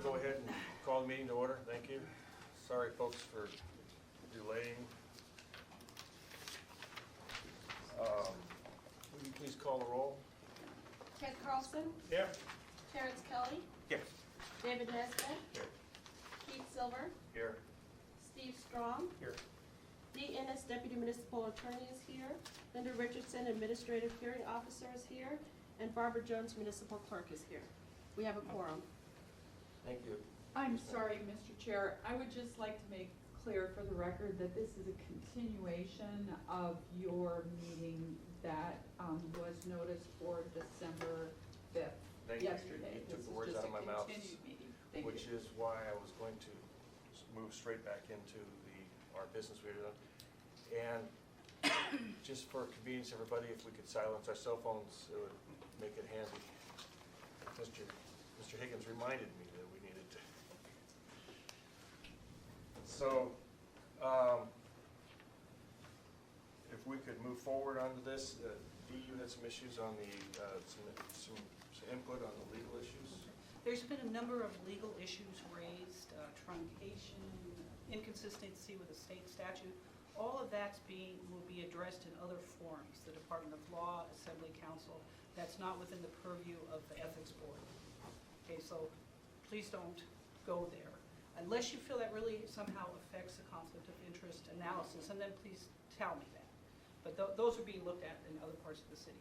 go ahead and call the meeting to order. Thank you. Sorry, folks, for delaying. Will you please call the roll? Ted Carlson, Here. Terrence Kelly, Here. David Nesbitt, Here. Keith Silver, Here. Steve Strong, Here. Dee Ennis, Deputy Municipal Attorney is here, Linda Richardson, Administrative Hearing Officer is here, and Barbara Jones, Municipal Clerk is here. We have a quorum. Thank you. I'm sorry, Mr. Chair. I would just like to make clear for the record that this is a continuation of your meeting that was noticed for December 5th, Thank you. yesterday. You took the words out of my mouth, which you. is why I was going to move straight back into our business we were doing. And just for convenience, everybody, if we could silence our cell phones, it would make it handy. Mr. Higgins reminded me that we needed to. So, if we could move forward onto this, Dee, you had some issues on the some input on the legal issues. There's been a number of legal issues raised, truncation, inconsistency with the state statute. All of that will be addressed in other forums, the Department of Law, Assembly Council. That's not within the purview of the Ethics Board. Okay, so please don't go there. Unless you feel that really somehow affects the conflict of interest analysis, and then please tell me that. But those are being looked at in other parts of the city.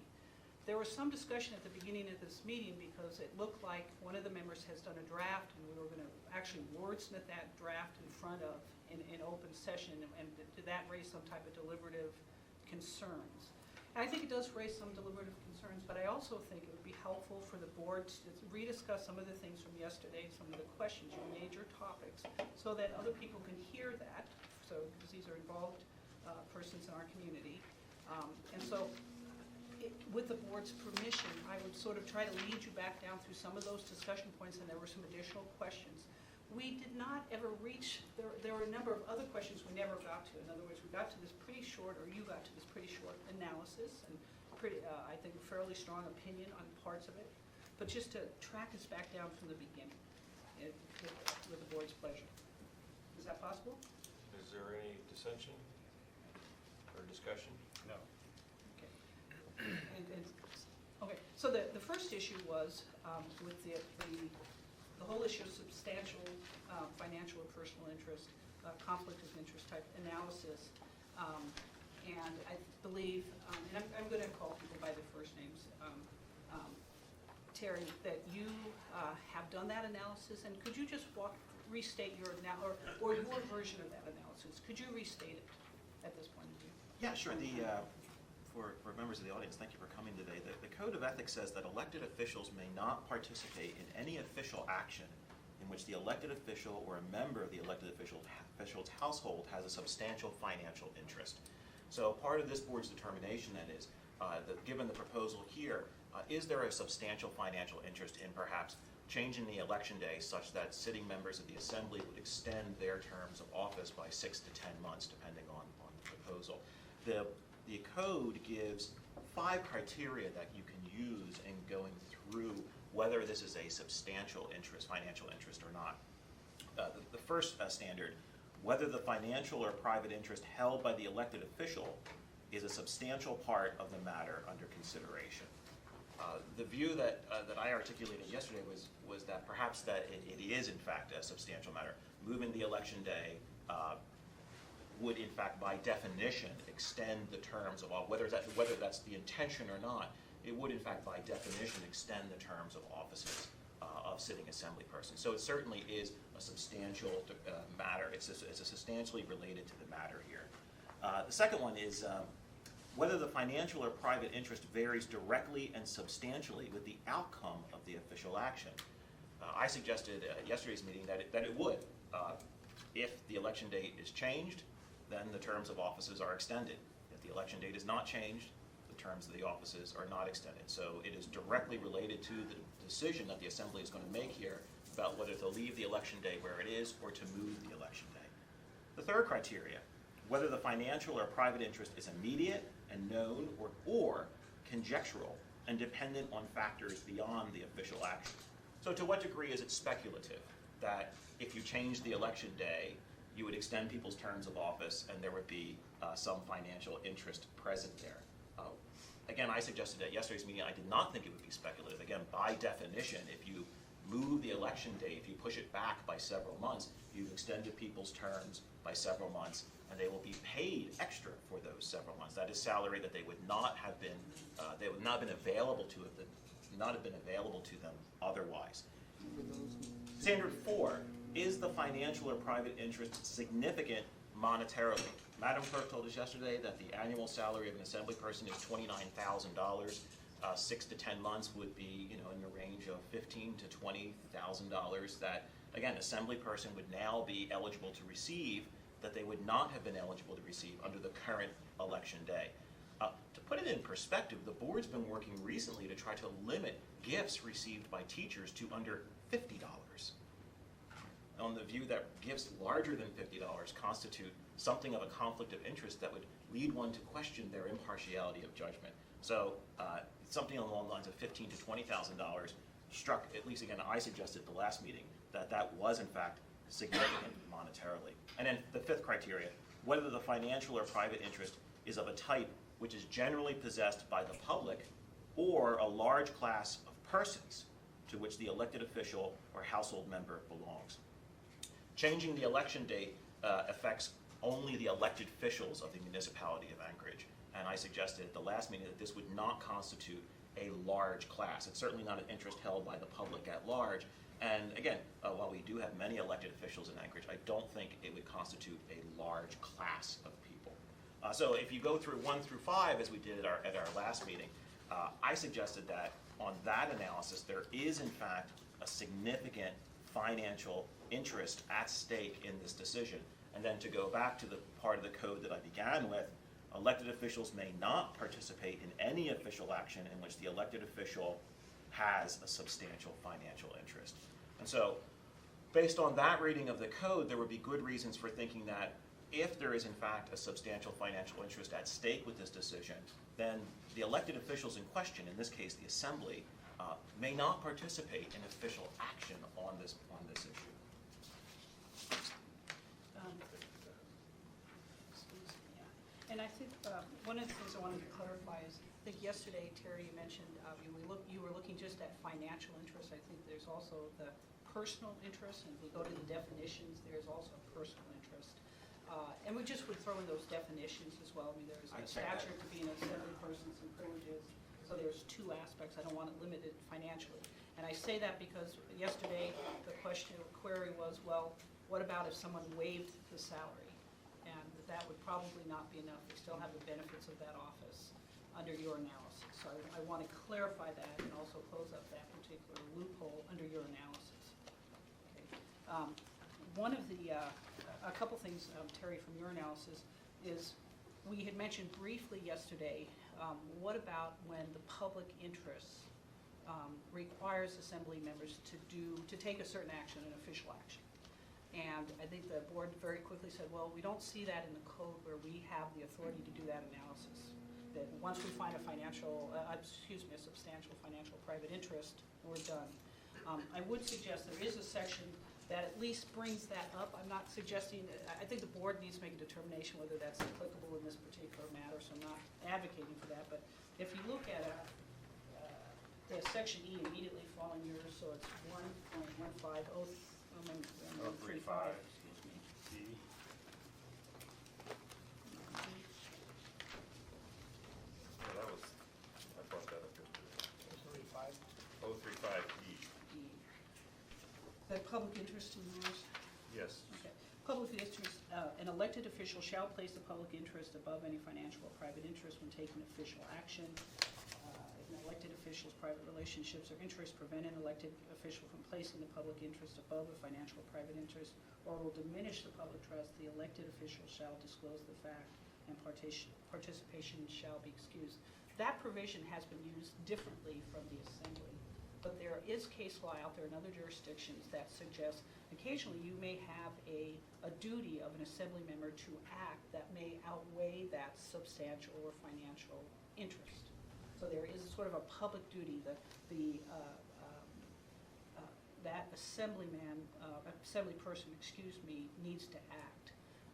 There was some discussion at the beginning of this meeting because it looked like one of the members has done a draft and we were going to actually wordsmith that draft in front of in open session, and did that raise some type of deliberative concerns? And I think it does raise some deliberative concerns, but I also think it would be helpful for the board to rediscuss some of the things from yesterday, some of the questions, your major topics, so that other people can hear that, so because these are involved persons in our community. And so with the board's permission, I would sort of try to lead you back down through some of those discussion points, and there were some additional questions. We did not ever reach, there were a number of other questions we never got to. In other words, we got to this pretty short, or you got to this pretty short analysis, and pretty, I think, fairly strong opinion on parts of it. But just to track us back down from the beginning, with the board's pleasure. Is that possible? Is there any dissension or discussion? No. Okay, so the first issue was with the whole issue of substantial financial or personal interest, conflict of interest type analysis. And I believe, and I'm going to call people by their first names, Terry, that you have done that analysis, and could you just restate your, or your version of that analysis? Could you restate it at this point in view? Yeah, sure. For members of the audience, thank you for coming today. The Code of Ethics says that elected officials may not participate in any official action in which the elected official or a member of the elected official's household has a substantial financial interest. So part of this board's determination then is that given the proposal here, is there a substantial financial interest in perhaps changing the election day such that sitting members of the assembly would extend their terms of office by 6 to 10 months, depending on the proposal. The code gives 5 criteria that you can use in going through whether this is a substantial interest, financial interest or not. The first standard, whether the financial or private interest held by the elected official is a substantial part of the matter under consideration. The view that I articulated yesterday was that perhaps that it is in fact a substantial matter. Moving the election day would in fact by definition extend the terms of whether that's the intention or not, it would in fact by definition extend the terms of offices of sitting assembly persons. So it certainly is a substantial matter. It's substantially related to the matter here. The second one is whether the financial or private interest varies directly and substantially with the outcome of the official action. I suggested at yesterday's meeting that it would. If the election date is changed, then the terms of offices are extended. If the election date is not changed, the terms of the offices are not extended. So it is directly related to the decision that the Assembly is going to make here about whether to leave the election day where it is or to move the election day. The third criteria, whether the financial or private interest is immediate and known or conjectural and dependent on factors beyond the official action. So to what degree is it speculative? that if you change the election day, you would extend people's terms of office and there would be some financial interest present there. Again, I suggested at yesterday's meeting, I did not think it would be speculative. Again, by definition, if you move the election date, if you push it back by several months, you've extended people's terms by several months, and they will be paid extra for those several months. That is salary that they would not have been, available to them, not have been available to them otherwise. Standard 4, is the financial or private interest significant monetarily? Madam Clerk told us yesterday that the annual salary of an assembly person is $29,000. 6 to 10 months would be, in the range of $15,000 to $20,000 that, again, assembly person would now be eligible to receive that they would not have been eligible to receive under the current election day. To put it in perspective, the board's been working recently to try to limit gifts received by teachers to under $50. On the view that gifts larger than $50 constitute something of a conflict of interest that would lead one to question their impartiality of judgment. So something along the lines of $15,000 to $20,000 struck, at least again, I suggested at the last meeting, that was in fact significant monetarily. And then the 5th criteria, whether the financial or private interest is of a type which is generally possessed by the public or a large class of persons to which the elected official or household member belongs. Changing the election date affects only the elected officials of the municipality of Anchorage. And I suggested at the last meeting that this would not constitute a large class. It's certainly not an interest held by the public at large. And again, while we do have many elected officials in Anchorage, I don't think it would constitute a large class of people. So if you go through 1 through 5, as we did at our last meeting, I suggested that on that analysis, there is in fact a significant financial interest at stake in this decision. And then to go back to the part of the code that I began with, elected officials may not participate in any official action in which the elected official has a substantial financial interest. And so, based on that reading of the code, there would be good reasons for thinking that if there is in fact a substantial financial interest at stake with this decision, then the elected officials in question, in this case the assembly, may not participate in official action on this issue. Excuse me, yeah. And I think one of the things I wanted to clarify is, I think yesterday, Terry, you mentioned you were looking just at financial interest. I think there's also the personal interest, and if we go to the definitions, there's also personal interest. And we just would throw in those definitions as well. I mean, there's a stature to be an assembly person, some privileges. So there's 2 aspects. I don't want it limited financially. And I say that because yesterday the query was, well, what about if someone waived the salary? And that would probably not be enough. They still have the benefits of that office under your analysis. So I want to clarify that and also close up that particular loophole under your analysis. Okay. One of the, a couple things, Terry, from your analysis is we had mentioned briefly yesterday, what about when the public interest requires assembly members to take a certain action, an official action? And I think the board very quickly said, well, we don't see that in the code where we have the authority to do that analysis. That once we find a substantial financial private interest, we're done. I would suggest there is a section that at least brings that up. I'm not suggesting, I think the board needs to make a determination whether that's applicable in this particular matter, so I'm not advocating for that. But if you look at the section E immediately following yours, so it's 1.150, 035, excuse me. That was, I brought that up yesterday. 035E. Is that public interest in yours? Yes. Okay. Public interest, an elected official shall place the public interest above any financial or private interest when taking official action. If an elected official's private relationships or interests prevent an elected official from placing the public interest above a financial or private interest or will diminish the public trust, the elected official shall disclose the fact and participation shall be excused. That provision has been used differently from the assembly. But there is case law out there in other jurisdictions that suggests occasionally you may have a duty of an assembly member to act that may outweigh that substantial or financial interest. So there is sort of a public duty that that assemblyman, a assembly person, needs to act.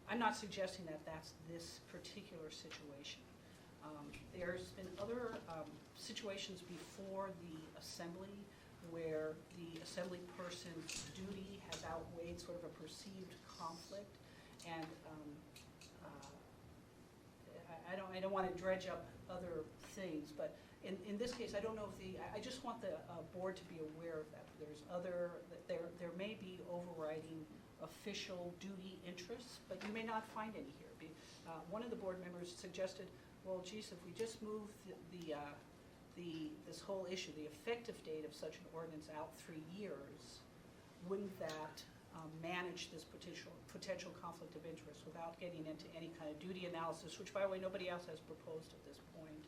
I'm not suggesting that that's this particular situation. There's been other situations before the assembly where the assembly person's duty has outweighed sort of a perceived conflict, and I don't want to dredge up other things, but in this case, I don't know if I just want the board to be aware of that. There may be overriding official duty interests, but you may not find any here. One of the board members suggested, well, geez, if we just move this whole issue, the effective date of such an ordinance out 3 years, wouldn't that manage this potential conflict of interest without getting into any kind of duty analysis, which, by the way, nobody else has proposed at this point.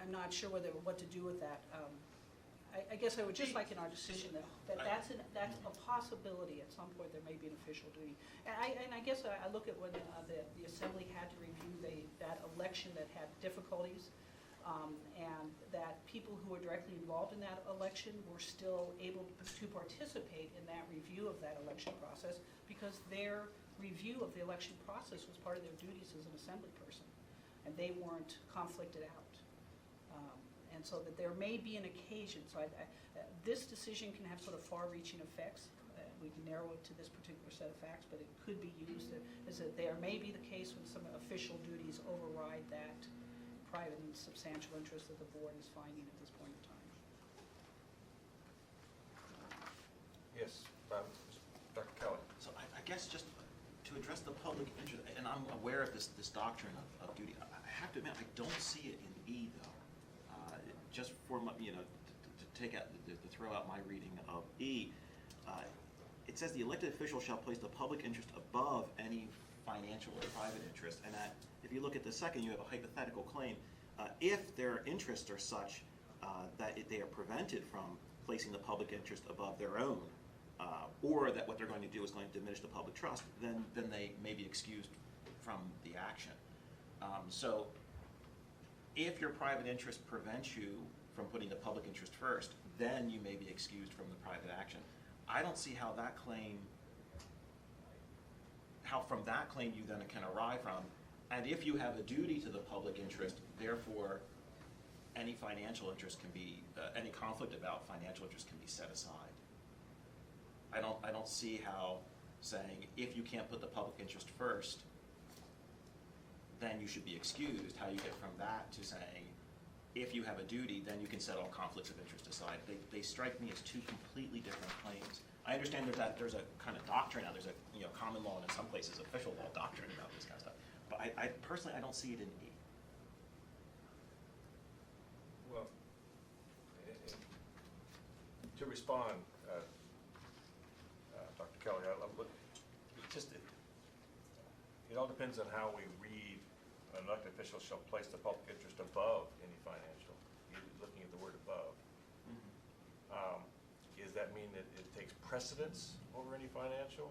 I'm not sure what to do with that. I guess I would just like in our decision that's a possibility. At some point there may be an official duty. And I guess I look at when the assembly had to review that election that had difficulties, and that people who were directly involved in that election were still able to participate in that review of that election process because their review of the election process was part of their duties as an assembly person, and they weren't conflicted out. And so that there may be an occasion, so this decision can have sort of far-reaching effects. We can narrow it to this particular set of facts, but it could be used as that there may be the case when some official duties override that private and substantial interest that the board is finding at this point in time. Yes, Dr. Kelly. So I guess just to address the public interest, and I'm aware of this doctrine of duty, I have to admit, I don't see it in E, though. Just for my, to take out, to throw out my reading of E, it says the elected official shall place the public interest above any financial or private interest, and that if you look at the second, you have a hypothetical claim. If their interests are such that they are prevented from placing the public interest above their own, or that what they're going to do is going to diminish the public trust, then they may be excused from the action. So if your private interest prevents you from putting the public interest first, then you may be excused from the private action. I don't see how from that claim you then can arrive from, and if you have a duty to the public interest, therefore any financial interest can be, any conflict about financial interest can be set aside. I don't see how saying if you can't put the public interest first, then you should be excused, how you get from that to saying if you have a duty, then you can set all conflicts of interest aside. They strike me as two completely different claims. I understand there's a kind of doctrine now, there's a common law and in some places official law doctrine about this kind of stuff. But I personally, I don't see it in E. Well, to respond, Dr. Kelly, it all depends on how we read an elected official shall place the public interest above any financial. You're looking at the word above. Mm-hmm. Does that mean that it takes precedence over any financial?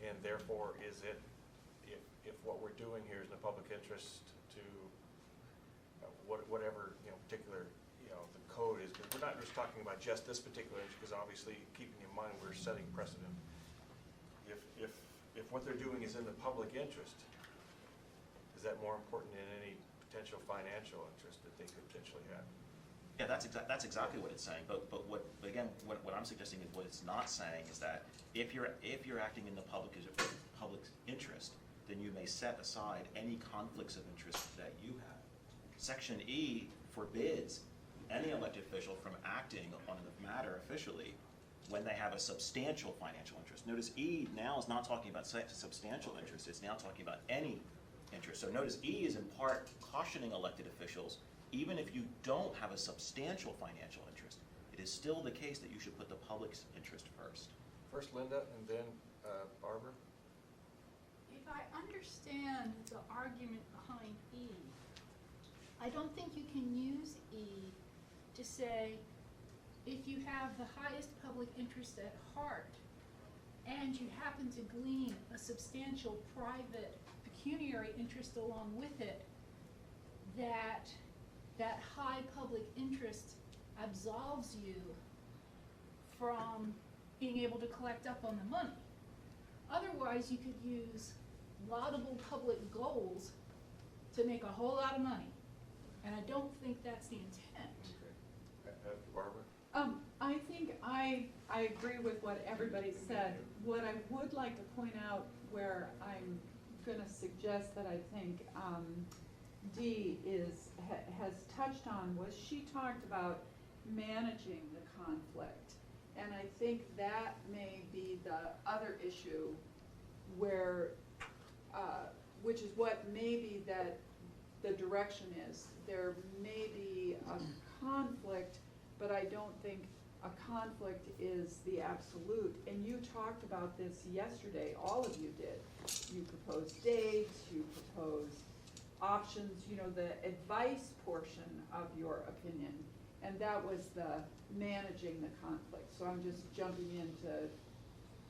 And therefore, is it, if what we're doing here is in the public interest to whatever particular the code is, because we're not just talking about just this particular issue, because obviously keeping in mind we're setting precedent. If what they're doing is in the public interest, is that more important than any potential financial interest that they could potentially have? Yeah, that's exactly what it's saying. But what I'm suggesting is what it's not saying is that if you're acting in the public interest, then you may set aside any conflicts of interest that you have. Section E forbids any elected official from acting on the matter officially when they have a substantial financial interest. Notice E now is not talking about substantial interest, it's now talking about any interest. So notice E is in part cautioning elected officials, even if you don't have a substantial financial interest, it is still the case that you should put the public's interest first. First Linda and then Barbara. If I understand the argument behind E, I don't think you can use E to say if you have the highest public interest at heart and you happen to glean a substantial private pecuniary interest along with it, that that high public interest absolves you from being able to collect up on the money. Otherwise, you could use laudable public goals to make a whole lot of money. And I don't think that's the intent. Barbara? I think I agree with what everybody said. What I would like to point out where I'm gonna suggest that I think, Dee has touched on was she talked about managing the conflict. And I think that may be the other issue where, which is what maybe that the direction is. There may be a conflict, but I don't think a conflict is the absolute. And you talked about this yesterday, all of you did. You proposed dates, you proposed options, you know, the advice portion of your opinion. And that was the managing the conflict. So I'm just jumping into,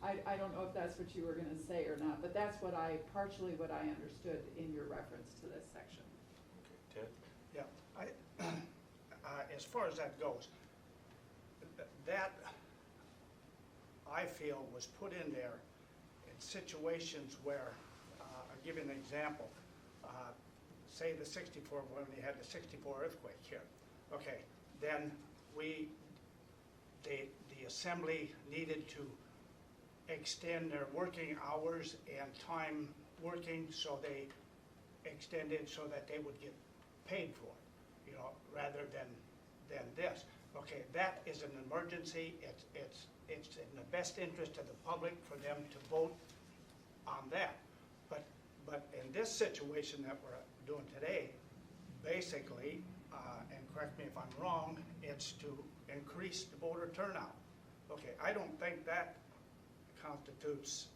I don't know if that's what you were gonna say or not, but that's what partially what I understood in your reference to this section. Okay, Ted? Yeah, as far as that goes, that, I feel, was put in there in situations where, I'll give you an example. Say the 64, when we had the 64 earthquake here. Okay, then the assembly needed to extend their working hours and time working, so they extended so that they would get paid for it, you know, rather than this. Okay, that is an emergency. It's in the best interest of the public for them to vote on that. But in this situation that we're doing today, basically, and correct me if I'm wrong, it's to increase the voter turnout. Okay, I don't think that constitutes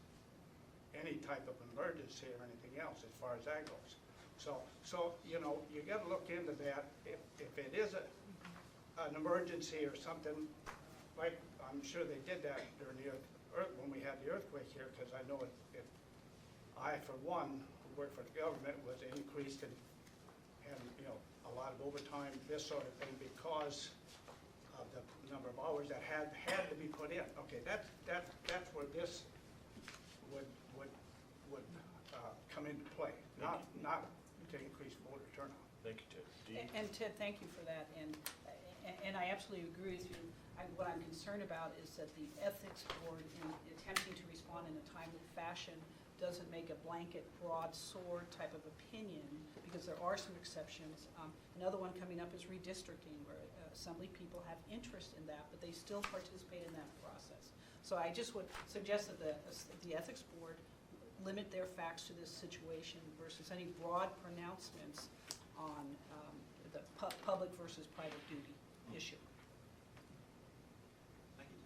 any type of emergency or anything else as far as that goes. So you know, you got to look into that. If it is an emergency or something, like I'm sure they did that during the when we had the earthquake here, because I know I, for one, who worked for the government, was increased in you know, a lot of overtime, this sort of thing, because of the number of hours that had to be put in. Okay, that's where this would come into play, not to increase voter turnout. Thank you, Ted. Dee? And Ted, thank you for that, and I absolutely agree with you. What I'm concerned about is that the ethics board, in attempting to respond in a timely fashion, doesn't make a blanket, broad sword type of opinion, because there are some exceptions. Another one coming up is redistricting, where assembly people have interest in that, but they still participate in that process. So I just would suggest that the ethics board limit their facts to this situation versus any broad pronouncements on the public versus private duty issue. Thank you.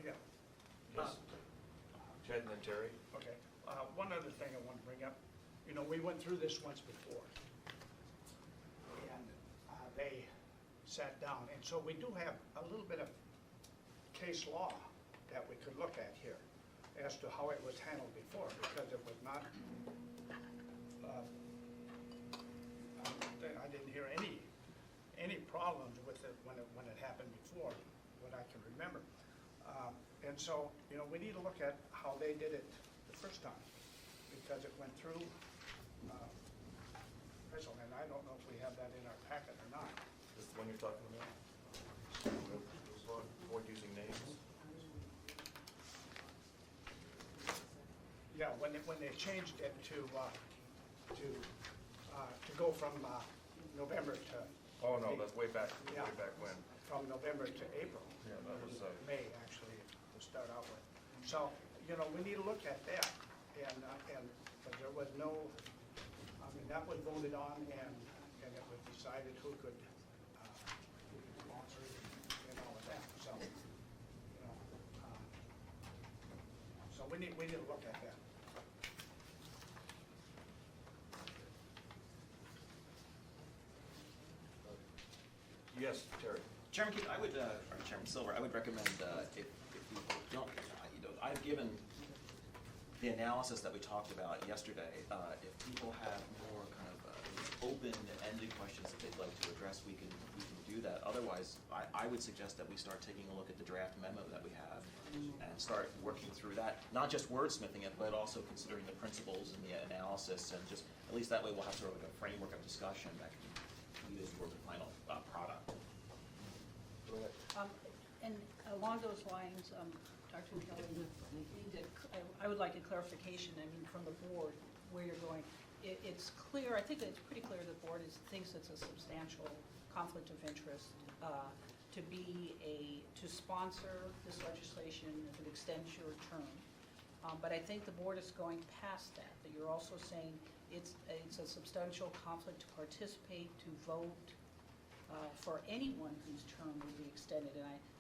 Yeah. Yes. Ted and then Terry? Okay. One other thing I want to bring up. You know, we went through this once before, and they sat down, and so we do have a little bit of case law that we could look at here as to how it was handled before, because it was not. I didn't hear any problems with it when it happened before, what I can remember. And so, you know, we need to look at how they did it the first time, because it went through. And I don't know if we have that in our packet or not. This is the one you're talking about? Avoid using names? Yeah, when they changed it to go from November to. Oh, no, that's way back Yeah. when. From November to April. Yeah, that was, May, actually, to start out with. So, you know, we need to look at that, but there was no, I mean, that was voted on, and it was decided who could sponsor it and all of that, so, you know, so we need to look at that. Yes, Terry? Chairman Keith, or Chairman Silver, I would recommend if you don't, I've given the analysis that we talked about yesterday, if people have more kind of open-ended questions that they'd like to address, we can do that. Otherwise, I would suggest that we start taking a look at the draft memo that we have and start working through that, not just wordsmithing it, but also considering the principles and the analysis, and just, at least that way we'll have sort of like a framework of discussion that can lead us toward the final product. Go ahead. And along those lines, Dr. Kelly, I would like a clarification, I mean, from the board, where you're going. It's clear, I think it's pretty clear the board thinks it's a substantial conflict of interest to sponsor this legislation if it extends your term. But I think the board is going past that you're also saying it's a substantial conflict to participate, to vote for anyone whose term will be extended.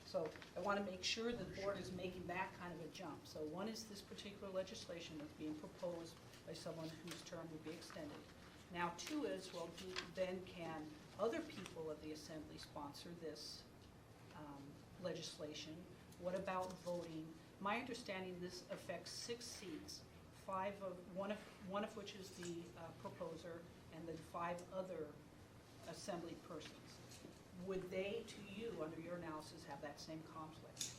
So I want to make sure the board is making that kind of a jump. So one is this particular legislation that's being proposed by someone whose term would be extended. Now two is, well, then can other people of the assembly sponsor this legislation? What about voting? My understanding, this affects 6 seats, one of which is the proposer, and then 5 other assembly persons. Would they, to you, under your analysis, have that same conflict?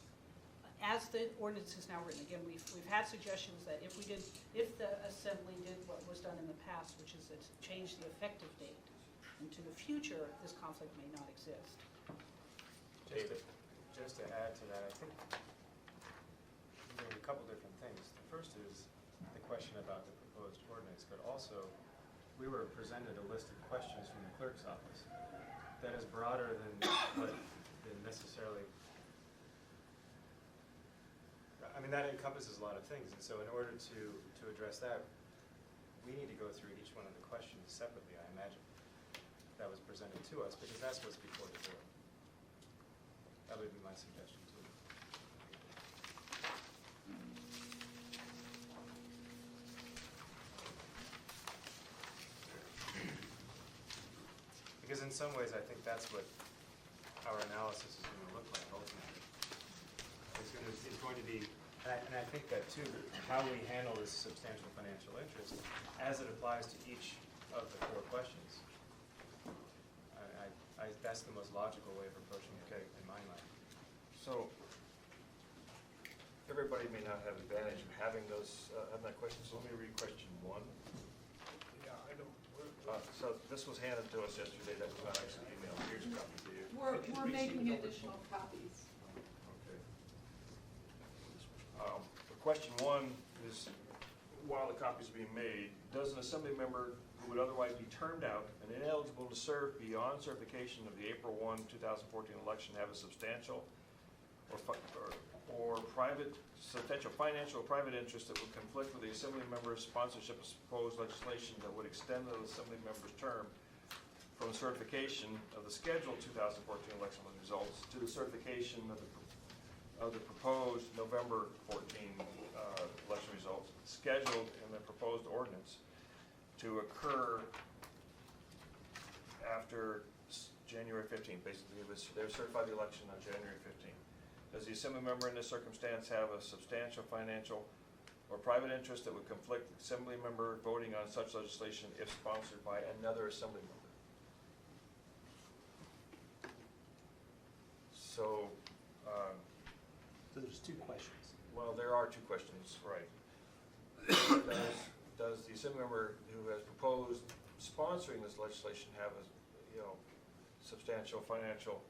As the ordinance is now written, again, we've had suggestions that if the assembly did what was done in the past, which is it's changed the effective date into the future, this conflict may not exist. David. Just to add to that, I think there's a couple different things. The first is the question about the proposed ordinance, but also we were presented a list of questions from the clerk's office that is broader than necessarily. I mean, that encompasses a lot of things, and so in order to address that, we need to go through each one of the questions separately, I imagine, that was presented to us, because that's what's before the board. That would be my suggestion too. Because in some ways, I think that's what our analysis is going to look like ultimately. It's going to be, and I think that too, how we handle this substantial financial interest as it applies to each of the 4 questions. That's the most logical way of approaching it in my mind. So, everybody may not have the advantage of having those, having that question, so let me read question 1. Yeah, I don't. So this was handed to us yesterday, that was not actually emailed, here's a copy to you. We're making additional copies. Okay. Question 1 is, while the copies are being made, does an assembly member who would otherwise be termed out and ineligible to serve beyond certification of the April 1, 2014 election have a substantial or private, substantial financial or private interest that would conflict with the assembly member's sponsorship of proposed legislation that would extend the assembly member's term from certification of the scheduled 2014 election results to the certification of the proposed November 14 election results scheduled in the proposed ordinance to occur after January 15th. Basically, they're certified the election on January 15th. Does the assembly member in this circumstance have a substantial financial or private interest that would conflict the assembly member voting on such legislation if sponsored by another assembly member? So, So there's 2 questions. well, there are 2 questions, right. Does the assembly member who has proposed sponsoring this legislation have a, substantial financial,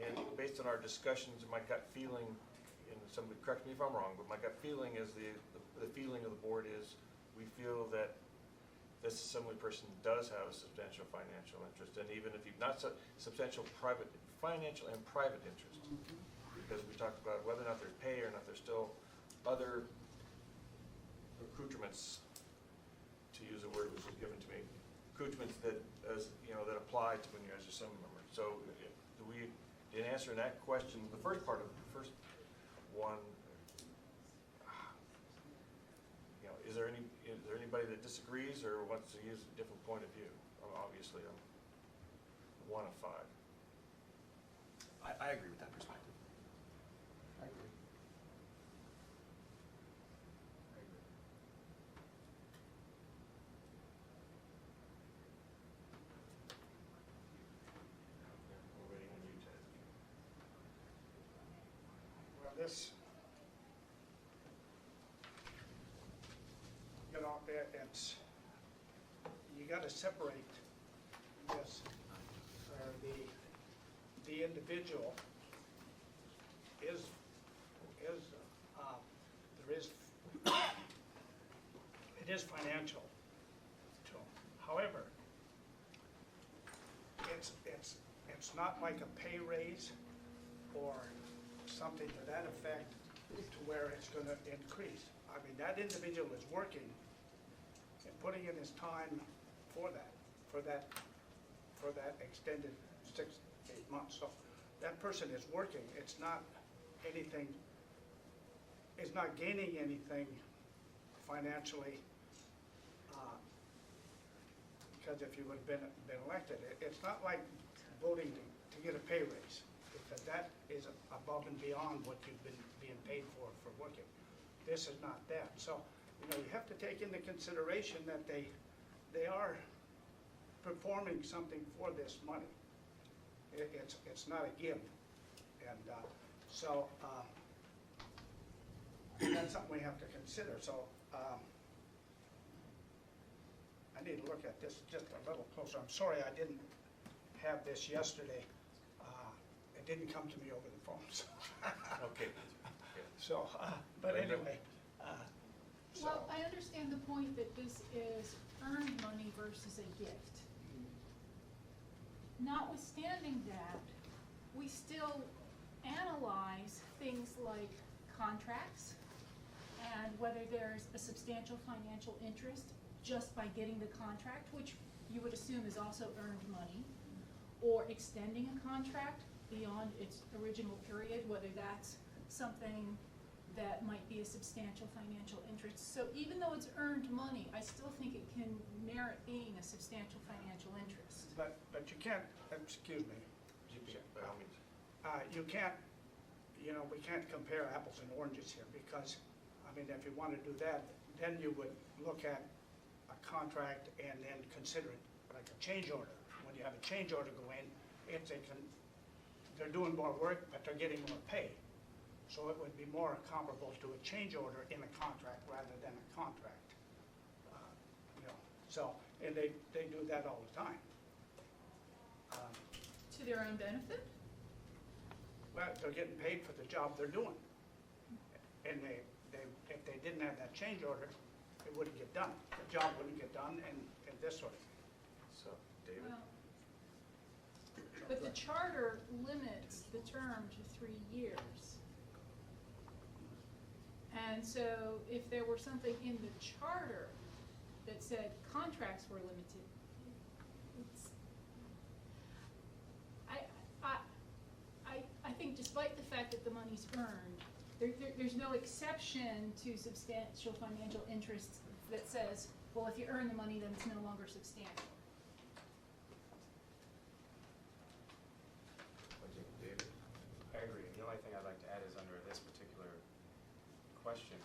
and based on our discussions, my gut feeling, and somebody correct me if I'm wrong, but my gut feeling is the feeling of the board is we feel that this assembly person does have a substantial financial interest, and even if you've not substantial financial and private interest, because we talked about whether or not there's pay or not there's still other accoutrements, to use a word which was given to me, accoutrements that that apply to when you're as a assembly member. So in answering that question, the first part of the first one, is there anybody that disagrees or wants to use a different point of view? Obviously, I'm 1 of 5. I agree with that perspective. I agree. this, you know, it's, you gotta separate this, the individual is, there is, it is financial to them. However, it's not like a pay raise or something to that effect to where it's gonna increase. I mean, that individual is working and putting in his time for that extended 6, 8 months. So that person is working. It's not anything, it's not gaining anything financially, because if you would have been elected, it's not like voting to get a pay raise, because that is above and beyond what you've been being paid for working. This is not that. So, you know, you have to take into consideration that they are performing something for this money. It's not a gift. And so that's something we have to consider. So I need to look at this just a little closer. I'm sorry I didn't have this yesterday. It didn't come to me over the phone. So, Okay. so but anyway. So, Well, I understand the point that this is earned money versus a gift. Notwithstanding that, we still analyze things like contracts and whether there's a substantial financial interest just by getting the contract, which you would assume is also earned money, or extending a contract beyond its original period, whether that's something that might be a substantial financial interest. So even though it's earned money, I still think it can merit being a substantial financial interest. but you can't, excuse me, By all means. you can't, you know, we can't compare apples and oranges here, because, I mean, if you want to do that, then you would look at a contract and then consider it like a change order. When you have a change order go in, they're doing more work, but they're getting more pay. So it would be more comparable to a change order in a contract rather than a contract. You know, so, and they do that all the time. To their own benefit? Well, they're getting paid for the job they're doing. And if they didn't have that change order, it wouldn't get done. The job wouldn't get done and this sort of thing. So, David? Well, but the charter limits the term to 3 years. And so if there were something in the charter that said contracts were limited, I think despite the fact that the money's earned, there's no exception to substantial financial interests that says, well, if you earn the money, then it's no longer substantial. What do you think, David? I agree. The only thing I'd like to add is under this particular question,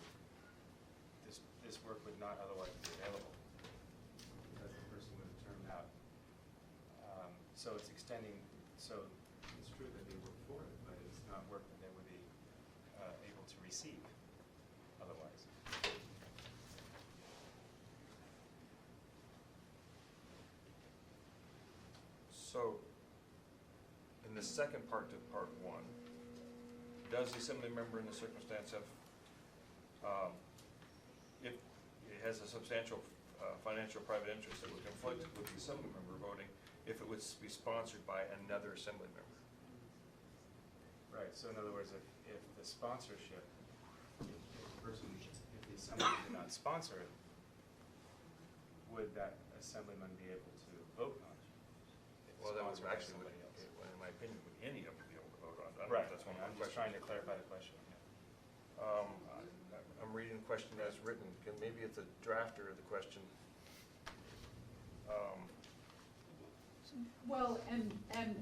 this work would not otherwise be available because the person would have turned out. So it's extending, so it's true that they work for it, but it's not work that they would be able to receive otherwise. So, in the second part to part 1, does the assembly member in the circumstance have, if it has a substantial financial private interest that would conflict with the assembly member voting, if it would be sponsored by another assembly member? Right, so in other words, if the sponsorship, if the assembly did not sponsor it, would that assemblyman be able to vote on it? If Well, that would sponsored by actually, somebody else? in my opinion, would any of them be able to vote on it? I don't know Right, if that's one of I'm my just trying to questions. clarify the question. I'm reading the question as written. Maybe it's the drafter of the question. Well, and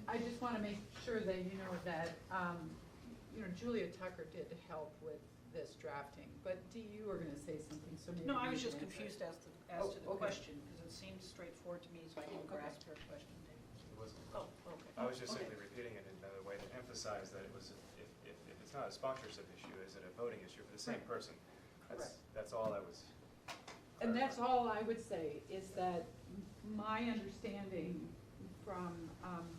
I just want to make sure that you know that, Julia Tucker did help with this drafting, but you were going to say something, so maybe No, I you was just can answer it. confused as to Oh, the okay. question, because it seemed straightforward to me, so I didn't Okay. grasp her question, David. It wasn't. Oh, okay. I was just Okay. simply repeating it in another way to emphasize that it was, if it's not a sponsorship issue, is it a voting issue for the same person? Correct. That's all I was. And that's all I would say, is that my understanding from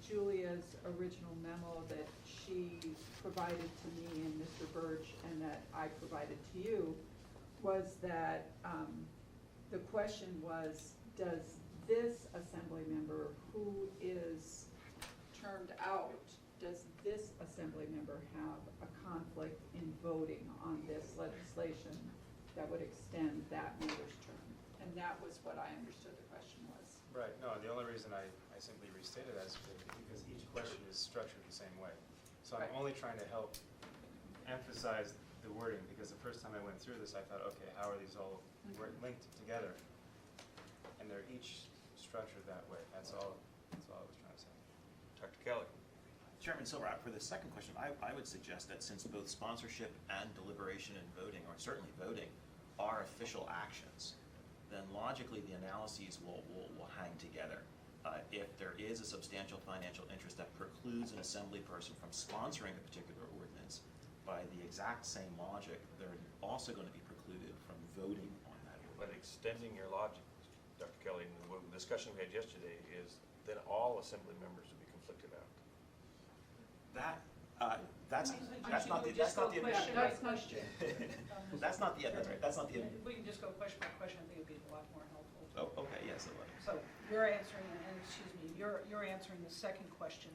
Julia's original memo that she provided to me and Mr. Birch, and that I provided to you, was that the question was, does this assembly member who is termed out, does this assembly member have a conflict in voting on this legislation that would extend that member's term? And that was what I understood the question was. Right, no, the only reason I simply restated that is because each question is structured the same way. So I'm Right. only trying to help emphasize the wording, because the first time I went through this, I thought, okay, how are these all linked together? And they're each structured that way. That's all I was trying to say. Dr. Kelly? Chairman Silver, for the second question, I would suggest that since both sponsorship and deliberation and voting, or certainly voting, are official actions, then logically the analyses will hang together. If there is a substantial financial interest that precludes an assembly person from sponsoring a particular ordinance, by the exact same logic, they're also going to be precluded from voting on that But ordinance. extending your logic, Dr. Kelly, and the discussion we had yesterday is then all assembly members would be conflicted out. That's not the, Just that's not go the. question by that's question. That's not the, that's right, that's not the. We can just go question by question, I think it'd be a lot more helpful. Oh, okay, yes, it was. So you're answering, and excuse me, you're answering the second question,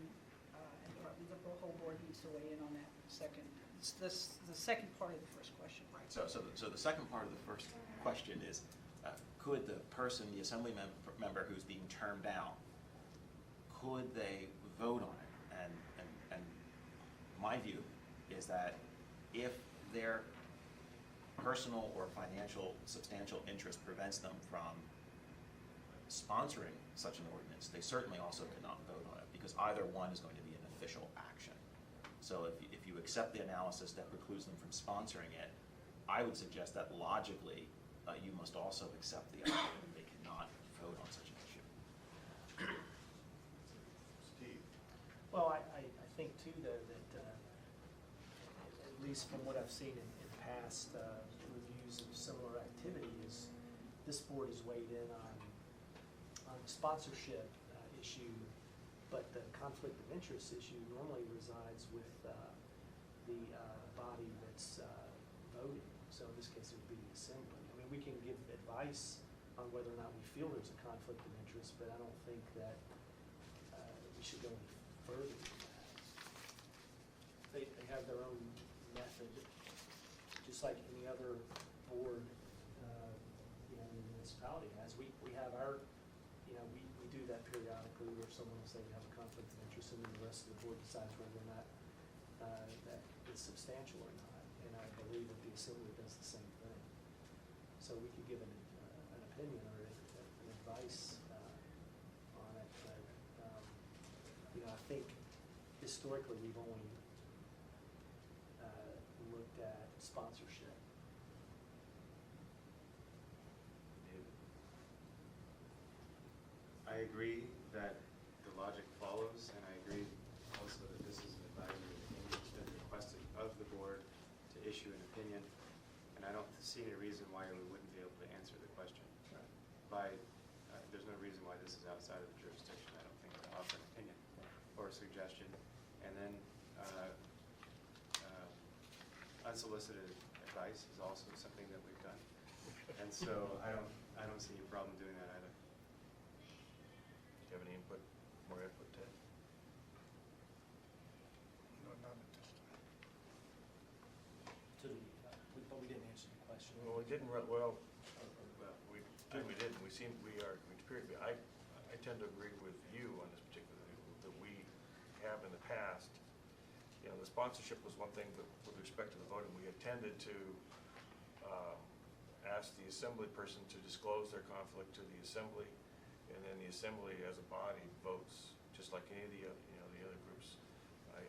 and probably the whole board needs to weigh in on that second. It's the second part of the first question. Right, so the second part of the first question is, could the person, the assembly member who's being termed out, could they vote on it? And my view is that if their personal or financial substantial interest prevents them from sponsoring such an ordinance, they certainly also cannot vote on it, because either one is going to be an official action. So if you accept the analysis that precludes them from sponsoring it, I would suggest that logically, you must also accept the idea that they cannot vote on such an issue. Steve? Well, I think too, though, that at least from what I've seen in past reviews of similar activities, this board has weighed in on the sponsorship issue, but the conflict of interest issue normally resides with the body that's voting. So in this case, it would be the assembly. I mean, we can give advice on whether or not we feel there's a conflict of interest, but I don't think that we should go any further than that. They have their own method, just like any other board, in the municipality has. We have our, we do that periodically where someone will say we have a conflict of interest, and then the rest of the board decides whether or not that is substantial or not. And I believe that the assembly does the same thing. So we could give an opinion or an advice on it, but I think historically we've only looked at sponsorship. I agree that the logic follows, and I agree also that this is an advisory opinion that's been requested of the board to issue an opinion, and I don't see any reason why we wouldn't be able to answer the question. There's no reason why this is outside of the jurisdiction, I don't think, to offer an opinion or a suggestion. And then unsolicited advice is also something that we've done, and so I don't see any problem doing that either. Do you have any input, more input, Ted? No, not at this time. But we didn't answer the question. Well, we didn't, we didn't. I tend to agree with you on this particular thing, that we have in the past. The sponsorship was one thing, but with respect to the voting, we had tended to ask the assembly person to disclose their conflict to the assembly, and then the assembly as a body votes, just like any of the other groups. I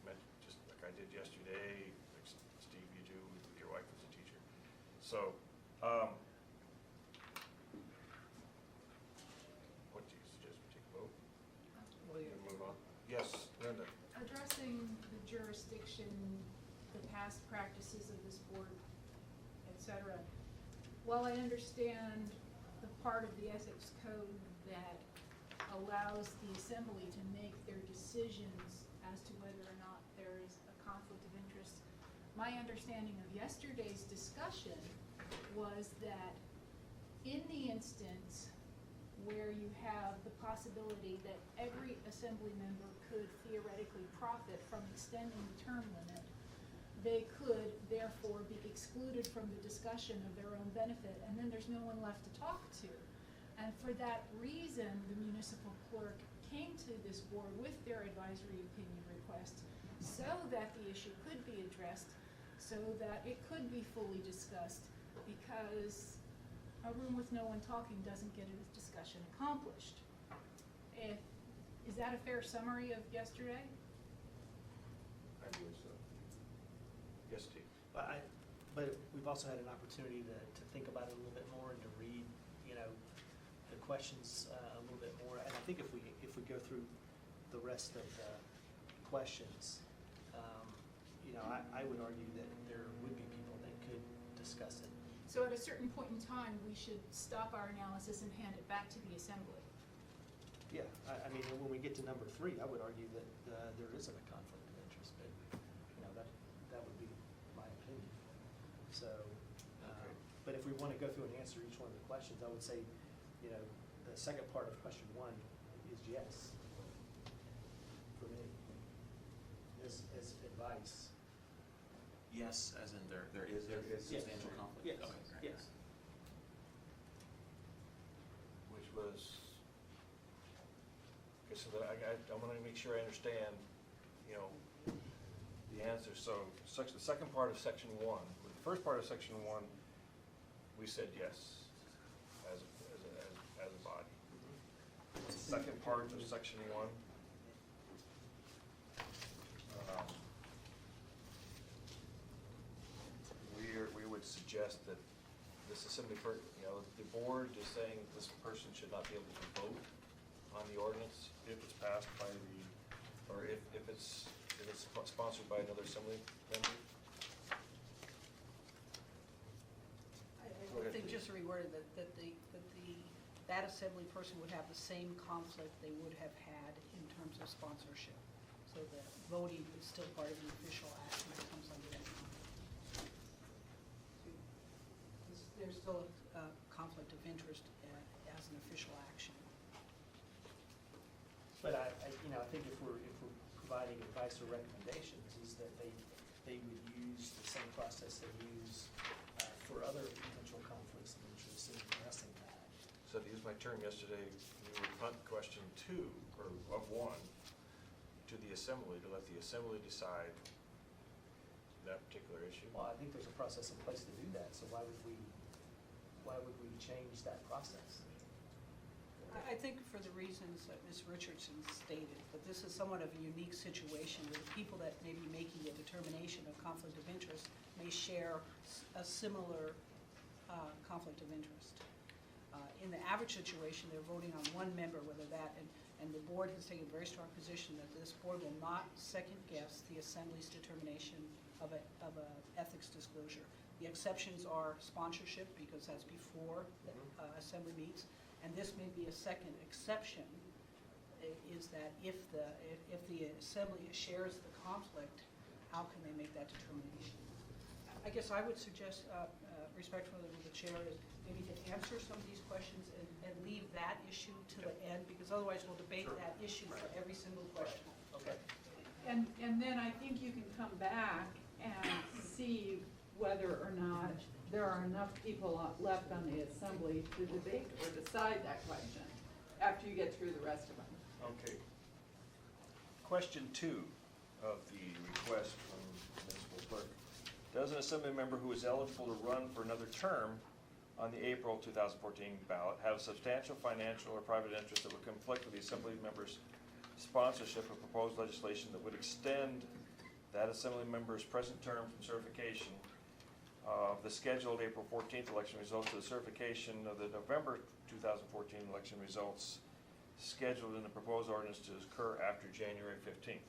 meant, just like I did yesterday, like Steve, you do, with your wife as a teacher. So, what do you suggest we take a vote? Well, And move on? Yes, Linda? Addressing the jurisdiction jurisdiction, the past practices of this board, etc. While I understand the part of the ethics code that allows the assembly to make their decisions as to whether or not there is a conflict of interest, my understanding of yesterday's discussion was that in the instance where you have the possibility that every assembly member could theoretically profit from extending the term limit, they could therefore be excluded from the discussion of their own benefit, and then there's no one left to talk to. And for that reason, the municipal clerk came to this board with their advisory opinion request so that the issue could be addressed, so that it could be fully discussed, because a room with no one talking doesn't get a discussion accomplished. Is that a fair summary of yesterday? I believe so. Yes, Steve? But we've also had an opportunity to think about it a little bit more and to read, the questions a little bit more. And I think if we go through the rest of the questions, I would argue that there would be people that could discuss it. So at a certain point in time, we should stop our analysis and hand it back to the assembly. Yeah, I mean, when we get to number 3, I would argue that there isn't a conflict of interest, but, that would be my opinion. So, Okay. but if we want to go through and answer each one of the questions, I would say, the second part of question 1 is yes, for me, as advice. Yes, as in there is a There is substantial conflict? Yes, Okay, great. yes. Which was, okay, so that I want to make sure I understand, the answer. So the second part of section 1, with the first part of section 1, we said yes, as a body. The second part of section 1, we would suggest that this assembly, the board is saying this person should not be able to vote on the ordinance if it's passed by or if it's sponsored by another assembly member. Go I ahead, think please. just to reword it, that assembly person would have the same conflict they would have had in terms of sponsorship. So the voting is still part of the official action that comes under that. There's still a conflict of interest as an official action. But I think if we're providing advice or recommendations, is that they would use the same process they use for other potential conflicts of interest in addressing that. So to use my term yesterday, we would punt question 2, or of 1, to the assembly, to let the assembly decide that particular issue. Well, I think there's a process in place to do that, so why would we change that process? I think for the reasons that Ms. Richardson stated, that this is somewhat of a unique situation where the people that may be making a determination of conflict of interest may share a similar conflict of interest. In the average situation, they're voting on one member, whether that, and the board has taken a very strong position that this board will not second-guess the assembly's determination of a ethics disclosure. The exceptions are sponsorship, because that's before the assembly meets, and this may be a second exception, is that if the assembly shares the conflict, how can they make that determination? I guess I would suggest, respectfully to the chair, is maybe to answer some of these questions and leave that issue to the end, because otherwise we'll debate that issue for every single question. Okay. And then I think you can come back and see whether or not there are enough people left on the assembly to debate or decide that question after you get through the rest of them. Okay. Question 2 of the request from the municipal clerk. Does an assembly member who is eligible to run for another term on the April 2014 ballot have a substantial financial or private interest that would conflict with the assembly member's sponsorship of proposed legislation that would extend that assembly member's present term from certification of the scheduled April 14th election results to the certification of the November 2014 election results scheduled in the proposed ordinance to occur after January 15th?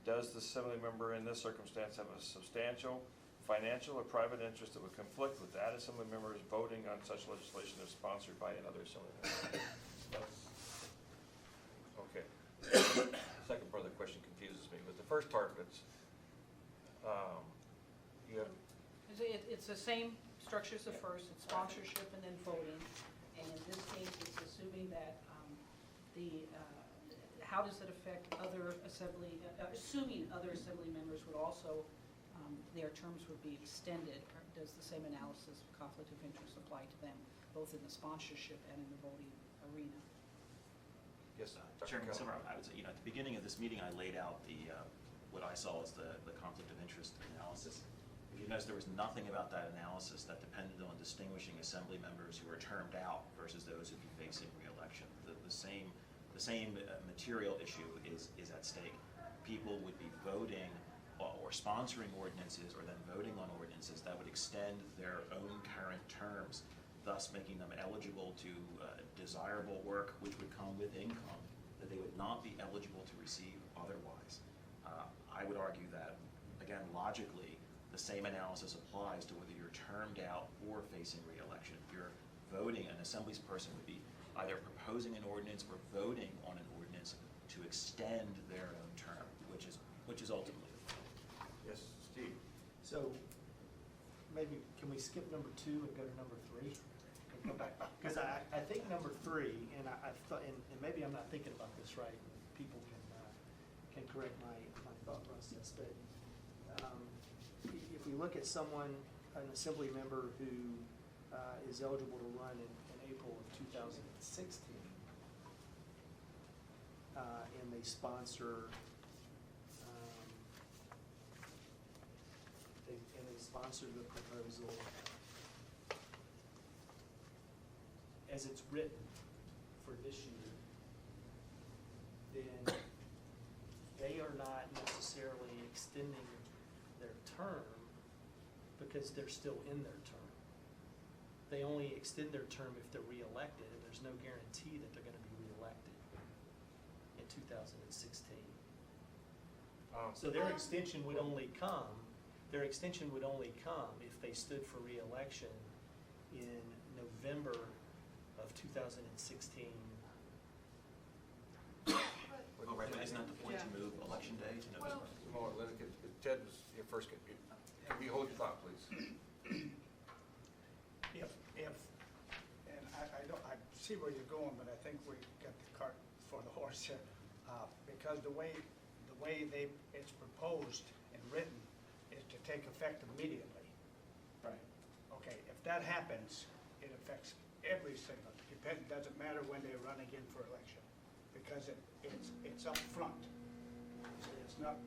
does the assembly member in this circumstance have a substantial financial or private interest that would conflict with that assembly member's voting on such legislation if sponsored by another assembly member? Okay. Second part of the question confuses me, but the first part of it's, you have, It's the same structure as the first, it's sponsorship and then voting. And in this case, it's assuming that how does it affect other assembly, assuming other assembly members would also, their terms would be extended, or does the same analysis of conflict of interest apply to them, both in the sponsorship and in the voting arena? yes, Dr. Chairman Keller. Simmer, I would say, at the beginning of this meeting, I laid out what I saw as the conflict of interest analysis. If you notice, there was nothing about that analysis that depended on distinguishing assembly members who were termed out versus those who'd be facing re-election. The same material issue is at stake. People would be voting or sponsoring ordinances or then voting on ordinances that would extend their own current terms, thus making them eligible to desirable work which would come with income that they would not be eligible to receive otherwise. I would argue that, again, logically, the same analysis applies to whether you're termed out or facing re-election. If you're voting, an assembly's person would be either proposing an ordinance or voting on an ordinance to extend their own term, which is ultimately the point. Yes, Steve. So maybe, can we skip number 2 and go to number 3? And go back, because I think number 3, and I thought, and maybe I'm not thinking about this right, and people can correct my thought process, but if we look at someone, an assembly member who is eligible to run in April of 2016, and they sponsor the proposal as it's written for this year, then they are not necessarily extending their term because they're still in their term. They only extend their term if they're reelected, and there's no guarantee that they're going to be reelected in 2016. So their extension would only come if they stood for reelection in November of 2016. Oh, right, but isn't that the point to move election day to November? Well, Ted was your first. Can you hold your thought, please? If, and I see where you're going, but I think we got the cart before the horse here. Because the way it's proposed and written is to take effect immediately. Right. Okay, if that happens, it affects every single, doesn't matter when they run again for election, because it's up front. It's not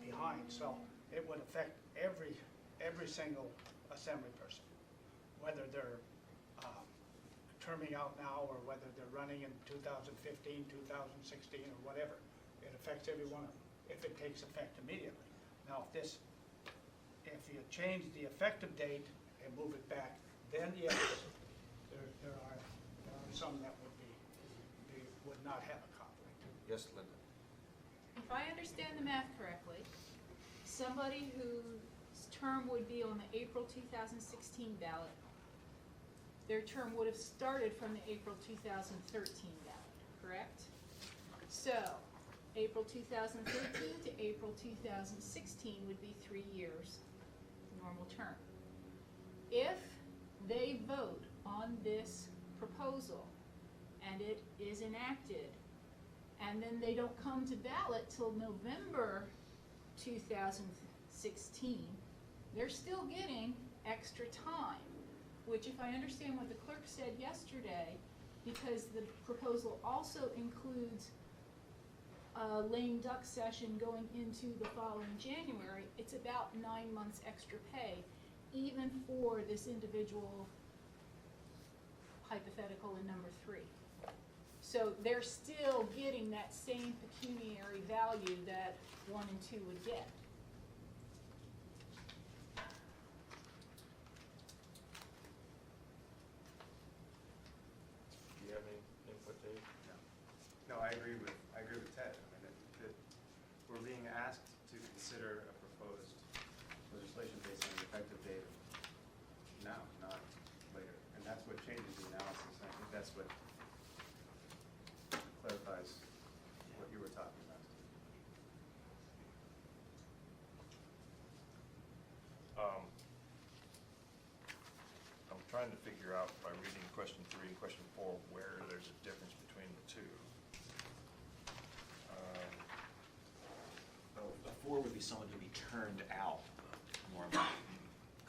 behind, so it would affect every single assembly person, whether they're terming out now or whether they're running in 2015, 2016, or whatever. It affects every one of them if it takes effect immediately. Now, if you change the effective date and move it back, then yes, there are some that would not have a conflict. Yes, Linda. If I understand the math correctly, somebody whose term would be on the April 2016 ballot, their term would have started from the April 2013 ballot, correct? So, April 2013 to April 2016 would be 3 years, normal term. If they vote on this proposal and it is enacted, and then they don't come to ballot till November 2016, they're still getting extra time, which, if I understand what the clerk said yesterday, because the proposal also includes a lame duck session going into the following January, it's about 9 months extra pay, even for this individual hypothetical in number 3. So they're still getting that same pecuniary value that 1 and 2 would get. Do you have any input, Dave? No, I agree with Ted. I mean, that we're being asked to consider a proposed legislation based on the effective date of now, not later. And that's what changes the analysis, and I think that's what clarifies what you were talking about. I'm trying to figure out by reading question 3 and question 4 where there's a difference between the two. The 4 would be someone to be turned out normally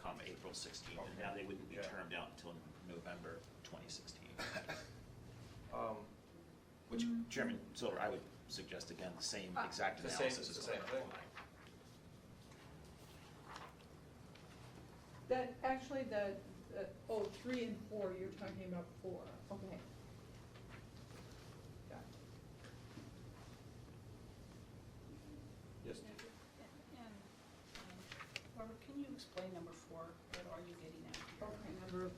come April 16th, and now they wouldn't be Yeah. termed out until November 2016. Which, Chairman Silver, I would suggest again, the same exact The same- analysis it's is the same going to thing. apply. That, actually, oh, 3 and 4, you're talking about 4, okay. Got it. Yes. And, Barbara, can you explain number 4? What are you getting at here? Okay, number,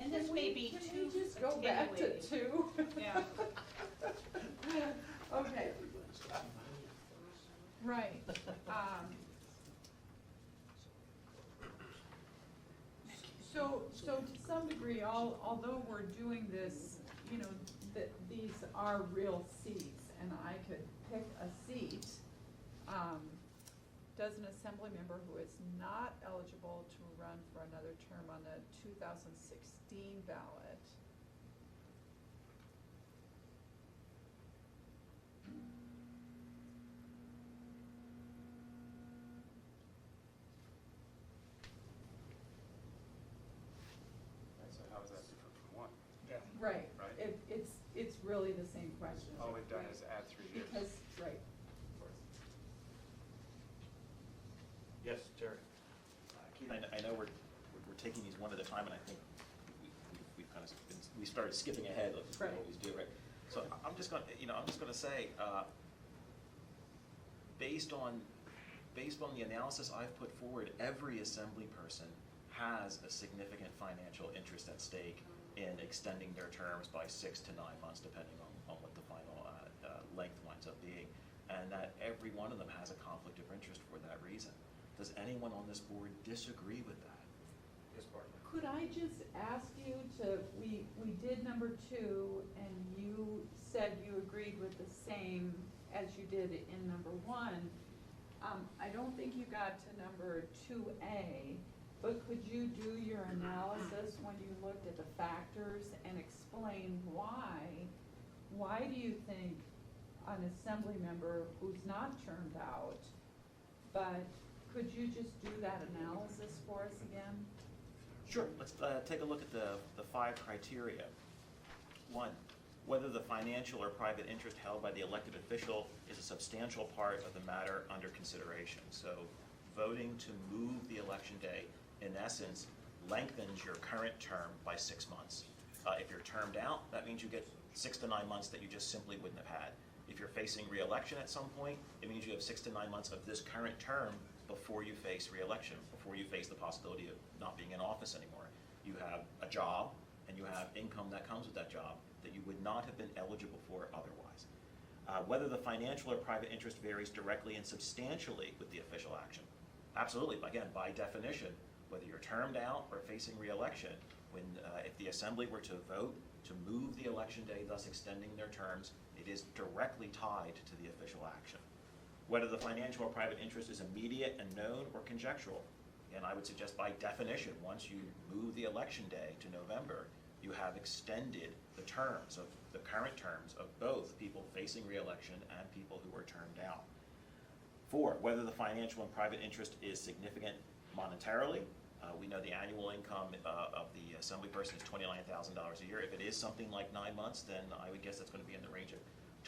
And this may be can too we just go back to attenuating. 2? Yeah. Okay. Right. So to some degree, although we're doing this, you know, these are real seats, and I could pick a seat, does an assembly member who is not eligible to run for another term on the 2016 ballot Right, so how is that different from 1? Yeah. Right, Right. it's really the same question. All we've done is add 3 years. Because, right, Yes, Terry. Keith, I know we're taking these one at a time, and I think we've kind of we started skipping ahead, like we Right. always do, right? So I'm just going to say, based on the analysis I've put forward, every assembly person has a significant financial interest at stake in extending their terms by 6 to 9 months, depending on what the final length winds up being, and that every one of them has a conflict of interest for that reason. Does anyone on this board disagree with that? Yes, Barbara. could I just ask you to, we did number 2, and you said you agreed with the same as you did in number 1. I don't think you got to number 2A, but could you do your analysis when you looked at the factors and explain why do you think an assembly member who's not termed out, but could you just do that analysis for us again? Sure. Let's take a look at the 5 criteria. 1, whether the financial or private interest held by the elected official is a substantial part of the matter under consideration. So voting to move the election day, in essence, lengthens your current term by 6 months. If you're termed out, that means you get 6 to 9 months that you just simply wouldn't have had. If you're facing re-election at some point, it means you have 6 to 9 months of this current term before you face re-election, before you face the possibility of not being in office anymore. You have a job, and you have income that comes with that job that you would not have been eligible for otherwise. Whether the financial or private interest varies directly and substantially with the official action. Absolutely, again, by definition, whether you're termed out or facing re-election, if the assembly were to vote to move the election day, thus extending their terms, it is directly tied to the official action. Whether the financial or private interest is immediate and known or conjectural. And I would suggest by definition, once you move the election day to November, you have extended the terms of the current terms of both people facing re-election and people who are termed out. 4, whether the financial and private interest is significant monetarily. We know the annual income of the assembly person is $29,000 a year. If it is something like 9 months, then I would guess that's going to be in the range of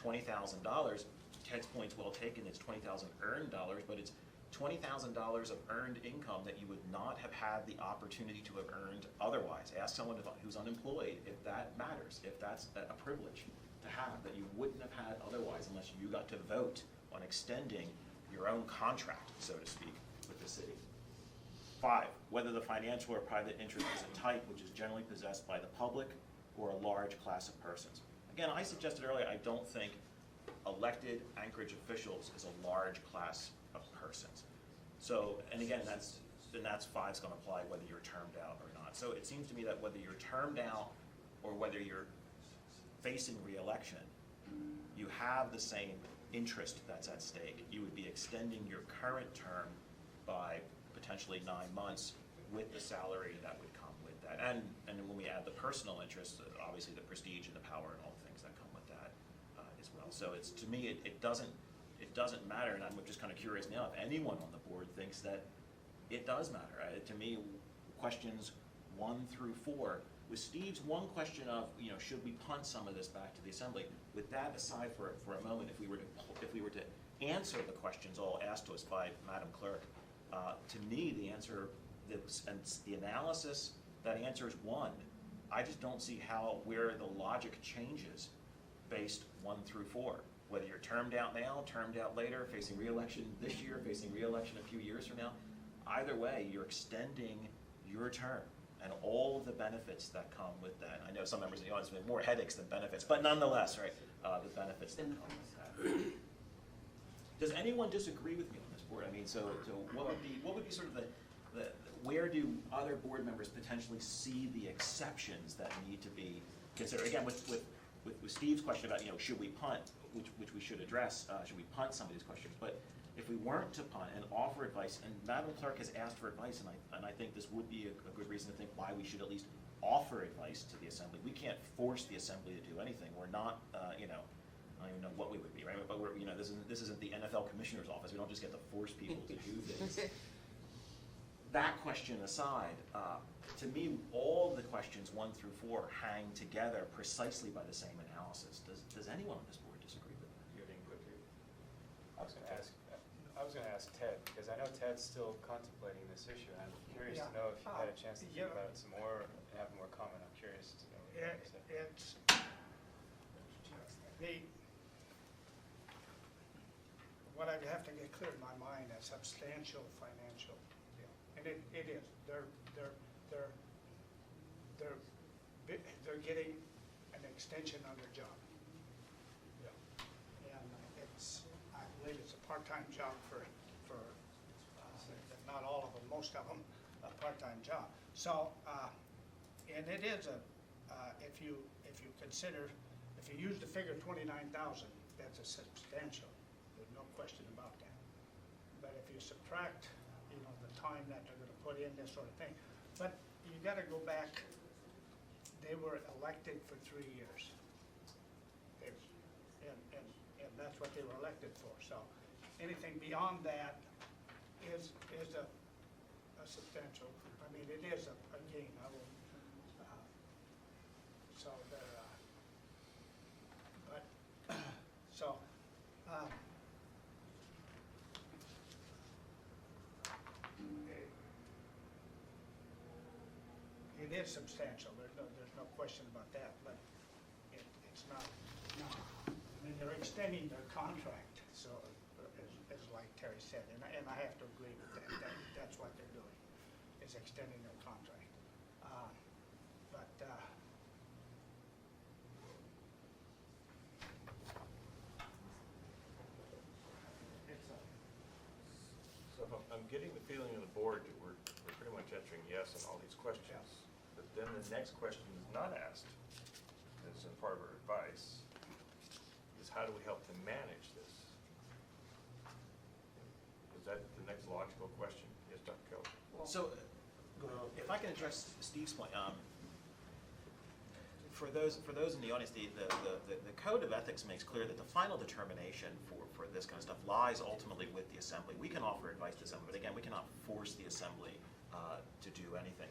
$20,000. Ted's point's well taken. It's $20,000 earned dollars, but it's $20,000 of earned income that you would not have had the opportunity to have earned otherwise. Ask someone who's unemployed if that matters, if that's a privilege to have that you wouldn't have had otherwise unless you got to vote on extending your own contract, so to speak, with the city. 5, whether the financial or private interest is a type which is generally possessed by the public or a large class of persons. Again, I suggested earlier, I don't think elected Anchorage officials is a large class of persons. So, and again, that's 5's going to apply whether you're termed out or not. So it seems to me that whether you're termed out or whether you're facing re-election, you have the same interest that's at stake. You would be extending your current term by potentially 9 months with the salary that would come with that. And when we add the personal interest, obviously the prestige and the power and all the things that come with that as well. So it's, to me, it doesn't matter, and I'm just kind of curious now if anyone on the board thinks that it does matter. To me, questions 1 through 4, with Steve's one question of, should we punt some of this back to the assembly? With that aside for a moment, if we were to answer the questions all asked to us by Madam Clerk, to me the answer and the analysis that answers 1. I just don't see where the logic changes based 1 through 4. Whether you're termed out now, termed out later, facing re-election this year, facing re-election a few years from now, either way, you're extending your term and all of the benefits that come with that. I know some members of the audience have more headaches than benefits, but nonetheless, right, the benefits that come with that. Does anyone disagree with me on this board? I mean, so what would be sort of the where do other board members potentially see the exceptions that need to be considered? Again, with Steve's question about, should we punt, which we should address, should we punt some of these questions? But if we weren't to punt and offer advice, and Madam Clerk has asked for advice, and I think this would be a good reason to think why we should at least offer advice to the Assembly. We can't force the Assembly to do anything. We're not, I don't even know what we would be, right? But we're, this isn't the NFL Commissioner's Office. We don't just get to force people to do things. That question aside, to me, all the questions 1 through 4 hang together precisely by the same analysis. Does anyone on this board disagree with that? You have input here? I was going to ask Ted, because I know Ted's still contemplating this issue, and I'm curious to know if you had a chance to think about it some more and have more comment. I'm curious to know what you have to say. It's what I have to get clear in my mind, a substantial financial deal, and it is. They're getting an extension on their job. Yeah. And I believe it's a part-time job for not all of them, most of them, a part-time job. So, and it is if you consider, if you use the figure 29,000, that's a substantial. There's no question about that. But if you subtract, the time that they're going to put in, this sort of thing, but you got to go back. They were elected for 3 years, and that's what they were elected for. So anything beyond that is a substantial. I mean, it is a gain. I will. So they're. But so. It is substantial. There's no question about that. But it's not. No. I mean, they're extending their contract. So, as like Terry said, and I have to agree with that. That's what they're doing, is extending their contract. So I'm getting the feeling of the board that we're pretty much answering yes on all these questions. Yes. But then the next question is not asked, as in part of our advice, is how do we help them manage this? Is that the next logical question? Yes, Dr. Keller? So, if I can address Steve's point, for those in the audience, the Code of Ethics makes clear that the final determination for this kind of stuff lies ultimately with the Assembly. We can offer advice to the Assembly, but again, we cannot force the Assembly to do anything.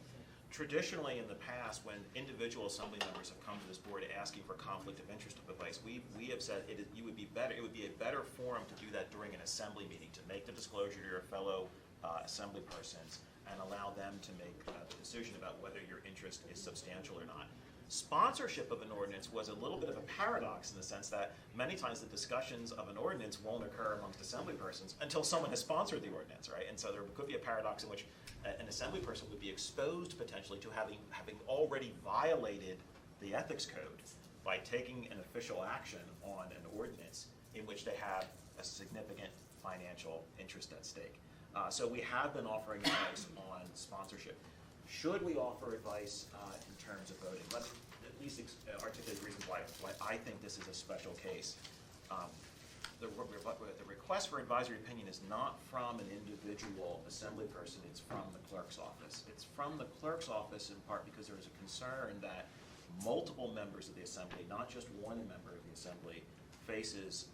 Traditionally, in the past, when individual Assembly members have come to this board asking for conflict of interest of advice, we have said it would be a better forum to do that during an Assembly meeting, to make the disclosure to your fellow Assembly persons and allow them to make the decision about whether your interest is substantial or not. Sponsorship of an ordinance was a little bit of a paradox in the sense that many times the discussions of an ordinance won't occur amongst Assembly persons until someone has sponsored the ordinance, right? And so there could be a paradox in which an Assembly person would be exposed potentially to having already violated the ethics code by taking an official action on an ordinance in which they have a significant financial interest at stake. So we have been offering advice on sponsorship. Should we offer advice in terms of voting? Let's at least articulate the reasons why I think this is a special case. The request for advisory opinion is not from an individual assembly person, it's from the clerk's office. It's from the clerk's office in part because there is a concern that multiple members of the assembly, not just one member of the assembly, faces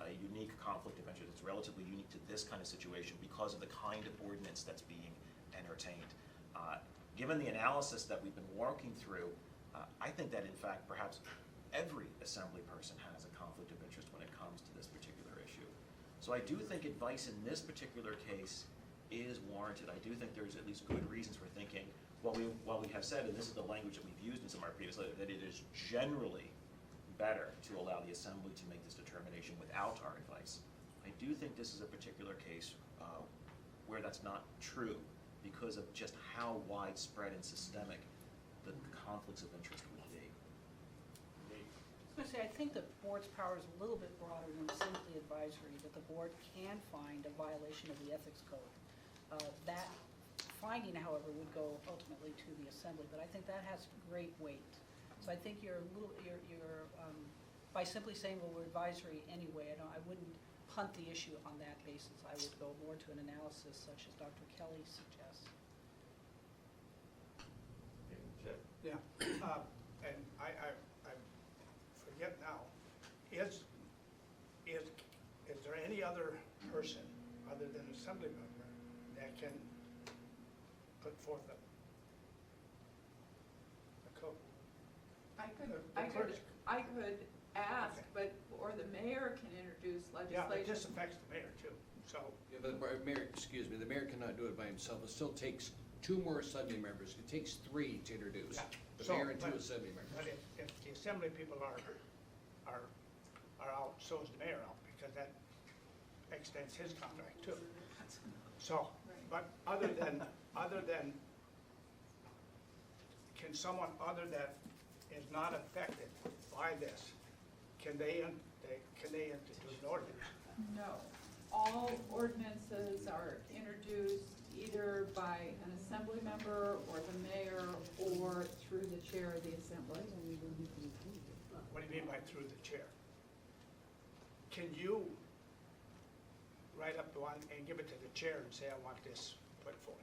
a unique conflict of interest. It's relatively unique to this kind of situation because of the kind of ordinance that's being entertained. Given the analysis that we've been working through, I think that in fact perhaps every assembly person has a conflict of interest when it comes to this particular issue. So I do think advice in this particular case is warranted. I do think there's at least good reasons for thinking, while we have said, and this is the language that we've used in some of our previous letters, that it is generally better to allow the assembly to make this determination without our advice. I do think this is a particular case where that's not true because of just how widespread and systemic the conflicts of interest would be. I was going to say, I think the board's power is a little bit broader than simply advisory, that the board can find a violation of the ethics code. That finding, however, would go ultimately to the assembly, but I think that has great weight. So I think you're by simply saying, well, we're advisory anyway, I wouldn't punt the issue on that basis. I would go more to an analysis such as Dr. Kelly suggests. Yeah, and I forget now, is there any other person other than an assembly member that can put forth a code? I could ask, or the mayor can introduce Yeah, legislation. but this affects the mayor too, so. Yeah, but the mayor, excuse me, the mayor cannot do it by himself. It still takes 2 more assembly members. It takes 3 to introduce. Yeah. The So, mayor and 2 but- assembly But members. if the assembly people are out, so is the mayor out, because that extends his contract too. So, but other than, can someone other that is not affected by this, can they introduce an ordinance? No. All ordinances are introduced either by an assembly member or the mayor or through the chair of the assembly. What do you mean by through the chair? Can you write up the one and give it to the chair and say, I want this put forth?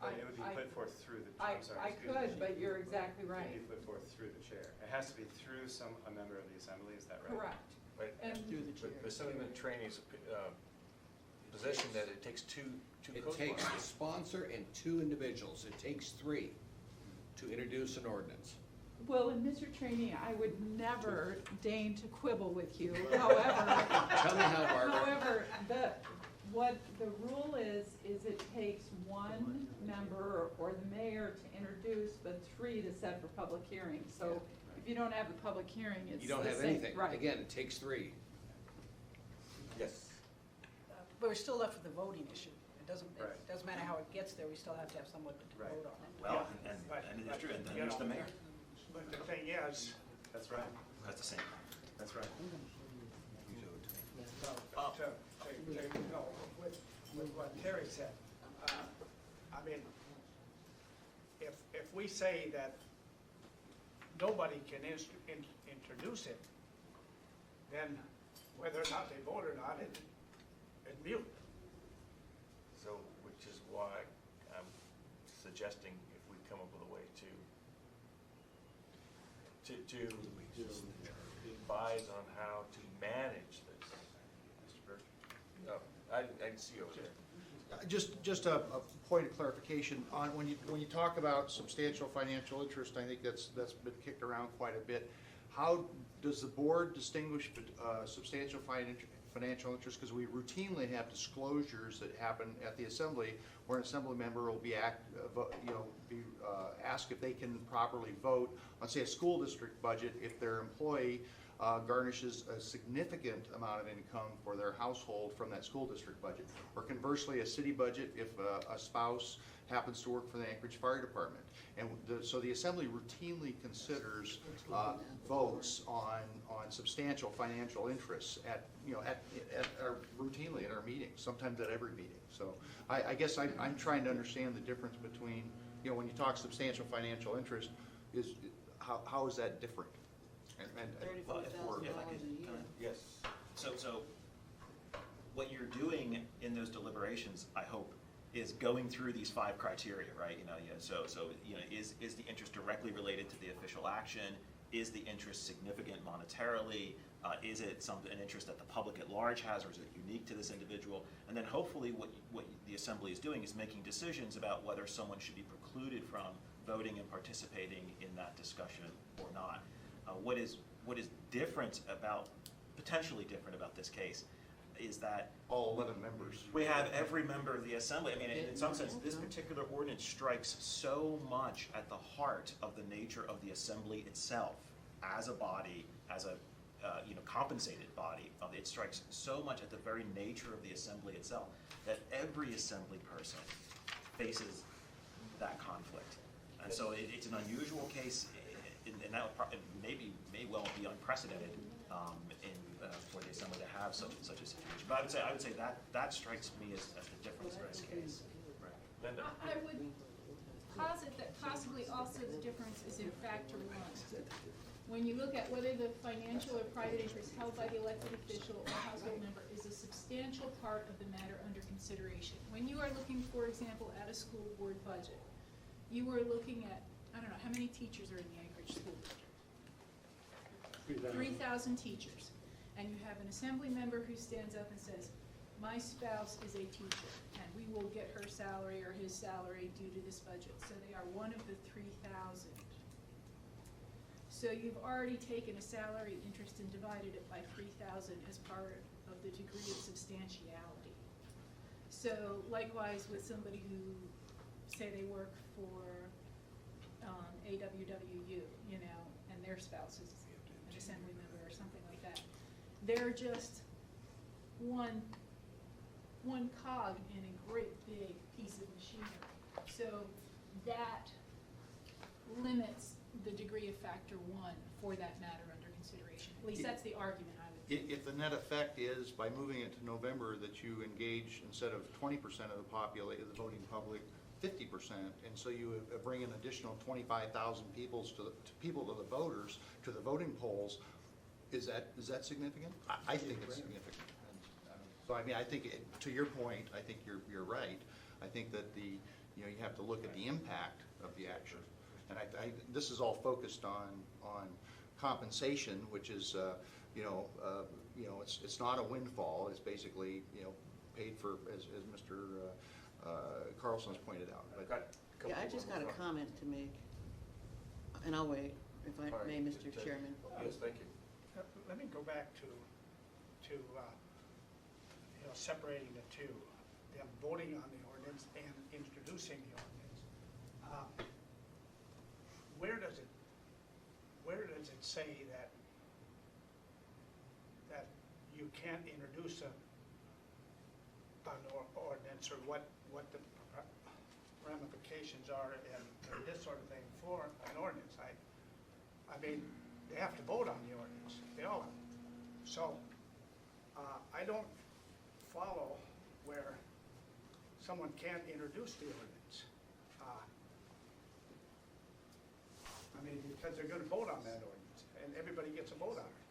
But it would be put forth through the, I I'm sorry. I excuse could, me. but you're exactly It right. would be put forth through the chair. It has to be through a member of the assembly, is that right? Correct. Right. And But Assemblyman Trainee's position that it takes two It code takes the sponsors. sponsor and 2 individuals. It takes 3 to introduce an ordinance. well, and Mr. Trainee, I would never deign to quibble with you. However, Tell me how, Barbara. however, what the rule is it takes 1 member or the mayor to introduce, but 3 to set for public hearing. So if you don't have the public hearing, it's You don't the have same. anything. Right. Again, it takes 3. Yes. But we're still left with the voting issue. It Right. doesn't matter how it gets there, we still have to have someone to Right. vote on it. Well, Yeah, and but- it's true, and but, then you there's the know, mayor. But the thing is, That's right, That's the same. that's right. with what Terry said, I mean, if we say that nobody can introduce it, then whether or not they vote or not, it's mute. So, which is why I'm suggesting if we come up with a way to advise on how to manage this. Mr. Burke? No, I didn't see you over there. Just a point of clarification on when you talk about substantial financial interest, I think that's been kicked around quite a bit. How does the board distinguish substantial financial interest? Because we routinely have disclosures that happen at the assembly where an assembly member will be asked if they can properly vote on, say, a school district budget if their employee garnishes a significant amount of income for their household from that school district budget. Or conversely, a city budget if a spouse happens to work for the Anchorage Fire Department. And so the Assembly routinely considers votes on substantial financial interests routinely at our meetings, sometimes at every meeting. So I guess I'm trying to understand the difference between, when you talk substantial financial interest, how is that different? Well, if I could kind of- Yes. So what you're doing in those deliberations, I hope, is going through these 5 criteria, right? Is the interest directly related to the official action? Is the interest significant monetarily? Is it an interest that the public at large has, or is it unique to this individual? And then hopefully what the Assembly is doing is making decisions about whether someone should be precluded from voting and participating in that discussion or not. What is different potentially different about this case is that All 11 members. we have every member of the Assembly. I mean, in some sense, this particular ordinance strikes so much at the heart of the nature of the Assembly itself as a body, as a compensated body. It strikes so much at the very nature of the Assembly itself that every Assembly person faces that conflict. And so it's an unusual case, and that may well be unprecedented for the Assembly to have such a situation. But I would say that strikes me as the difference in this case. Linda? I would posit that possibly also the difference is in factor 1. When you look at whether the financial or private interest held by the elected official or household member is a substantial part of the matter under consideration. When you are looking, for example, at a school board budget, you are looking at, I don't know, how many teachers are in the Anchorage School District? 3,000 teachers. And you have an Assembly member who stands up and says, my spouse is a teacher, and we will get her salary or his salary due to this budget. So they are one of the 3,000. So you've already taken a salary interest and divided it by 3,000 as part of the degree of substantiality. So likewise with somebody who, say they work for AWWU, and their spouse is an Assembly member or something like that. They're just one cog in a great big piece of machinery. So that limits the degree of factor 1 for that matter under consideration. At least that's the argument I would make. If the net effect is, by moving it to November, that you engage, instead of 20% of the voting public, 50%, and so you bring an additional 25,000 people to the voters, to the voting polls, is that significant? I think it's significant. So I mean, I think to your point, I think you're right. I think that you have to look at the impact of the action, and this is all focused on compensation, which is it's not a windfall. It's basically paid for, as Mr. Carlson has pointed out. Yeah, I just got a comment to make, and I'll wait, if I may, Mr. Chairman. Yes, thank you. Let me go back to separating the two, them voting on the ordinance and introducing the ordinance. Where does it say that you can't introduce an ordinance, or what the ramifications are and this sort of thing for an ordinance? I mean, they have to vote on the ordinance. They all have. So I don't follow where someone can't introduce the ordinance. I mean, because they're going to vote on that ordinance, and everybody gets a vote on it.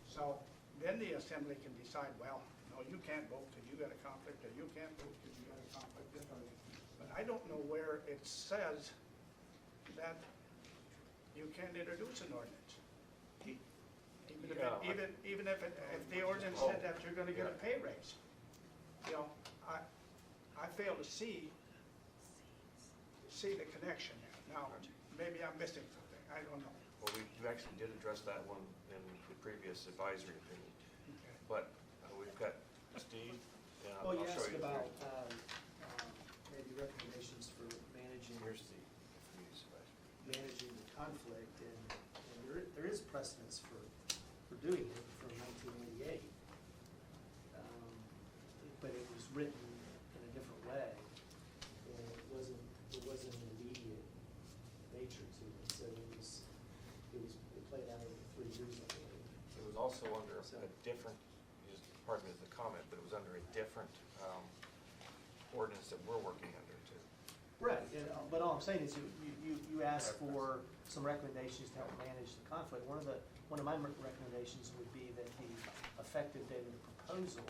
So then the Assembly can decide, well, no, you can't vote because you got a conflict, or you can't vote because you got a conflict. But I don't know where it says that you can't introduce an ordinance. Even if the ordinance said that you're going to get a pay raise. I fail to see the connection there. Now, maybe I'm missing something. I don't know. Well, we actually did address that one in the previous advisory opinion. Okay. But we've got Steve. Well, you I'll show asked you about here. maybe recommendations for managing Here's the previous advisory. managing the conflict, and there is precedence for doing it from 1988. But it was written in a different way, and it wasn't an immediate nature to it. So it played out over 3 years, I believe. It was also under a different, just pardon me the comment, but it was under a different ordinance that we're working under too. Right, but all I'm saying is you asked for some recommendations to help manage the conflict. One of my recommendations would be that the effective date of the proposal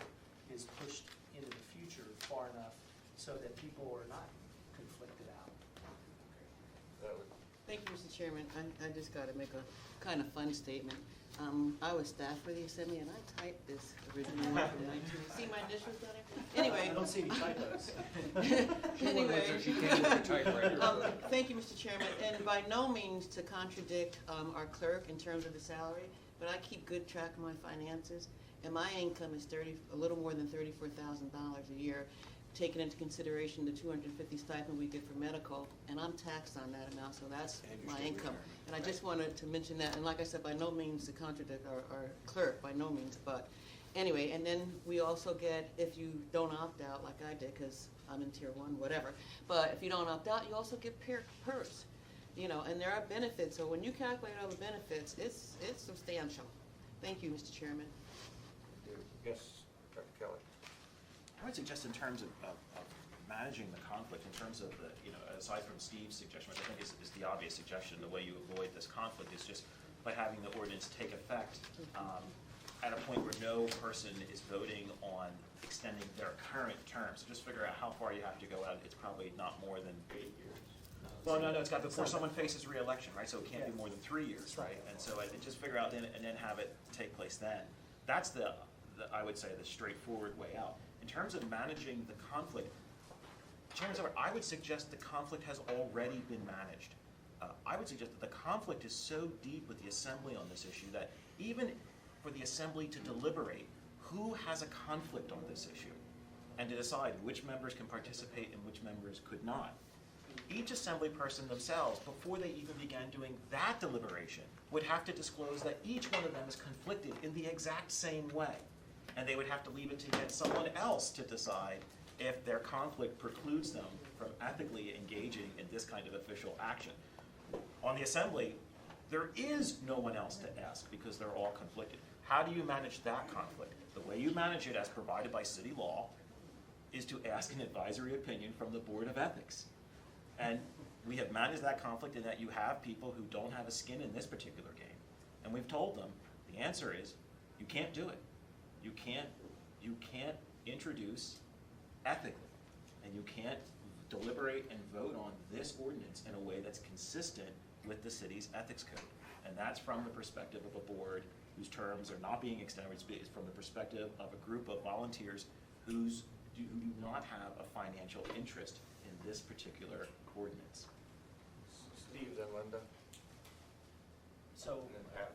is pushed into the future far enough so that people are not conflicted out. That would, Thank you, Mr. Chairman. I just got to make a kind of fun statement. I was staff for the assembly, and I typed this original one from 19. See my initials on it? Anyway. I don't see any typos. Anyway. She came with a typewriter. Thank you, Mr. Chairman. And by no means to contradict our clerk in terms of the salary, but I keep good track of my finances, and my income is a little more than $34,000 a year, taking into consideration the $250 stipend we get for medical, and I'm taxed on that amount, so that's And you're my still income. retired. And I just wanted to mention that, and like I said, by no means to contradict our clerk, by no means, but anyway, and then we also get, if you don't opt out like I did, because I'm in tier 1, whatever, but if you don't opt out, you also get PERS, you know, and there are benefits, so when you calculate all the benefits, it's substantial. Thank you, Mr. Chairman. yes, Dr. Kelly. I would suggest in terms of managing the conflict, in terms of the, aside from Steve's suggestion, which I think is the obvious suggestion, the way you avoid this conflict is just by having the ordinance take effect at a point where no person is voting on extending their current term. So just figure out how far you have to go out. It's probably not more than 8 years. Well, no, it's got before someone faces re-election, right? So it can't be more than 3 years, right? And so just figure out then, and then have it take place then. That's I would say, the straightforward way out. In terms of managing the conflict, Chairman Zuber, I would suggest the conflict has already been managed. I would suggest that the conflict is so deep with the Assembly on this issue that even for the Assembly to deliberate who has a conflict on this issue and to decide which members can participate and which members could not, each Assembly person themselves, before they even began doing that deliberation, would have to disclose that each one of them is conflicted in the exact same way. And they would have to leave it to get someone else to decide if their conflict precludes them from ethically engaging in this kind of official action. On the Assembly, there is no one else to ask because they're all conflicted. How do you manage that conflict? The way you manage it as provided by city law is to ask an advisory opinion from the Board of Ethics. And we have managed that conflict in that you have people who don't have a skin in this particular game. And we've told them, the answer is, you can't do it. You can't introduce ethically, and you can't deliberate and vote on this ordinance in a way that's consistent with the city's ethics code. And that's from the perspective of a board whose terms are not being extended. It's from the perspective of a group of volunteers who do not have a financial interest in this particular ordinance. Steve, then Linda, So and then Pat.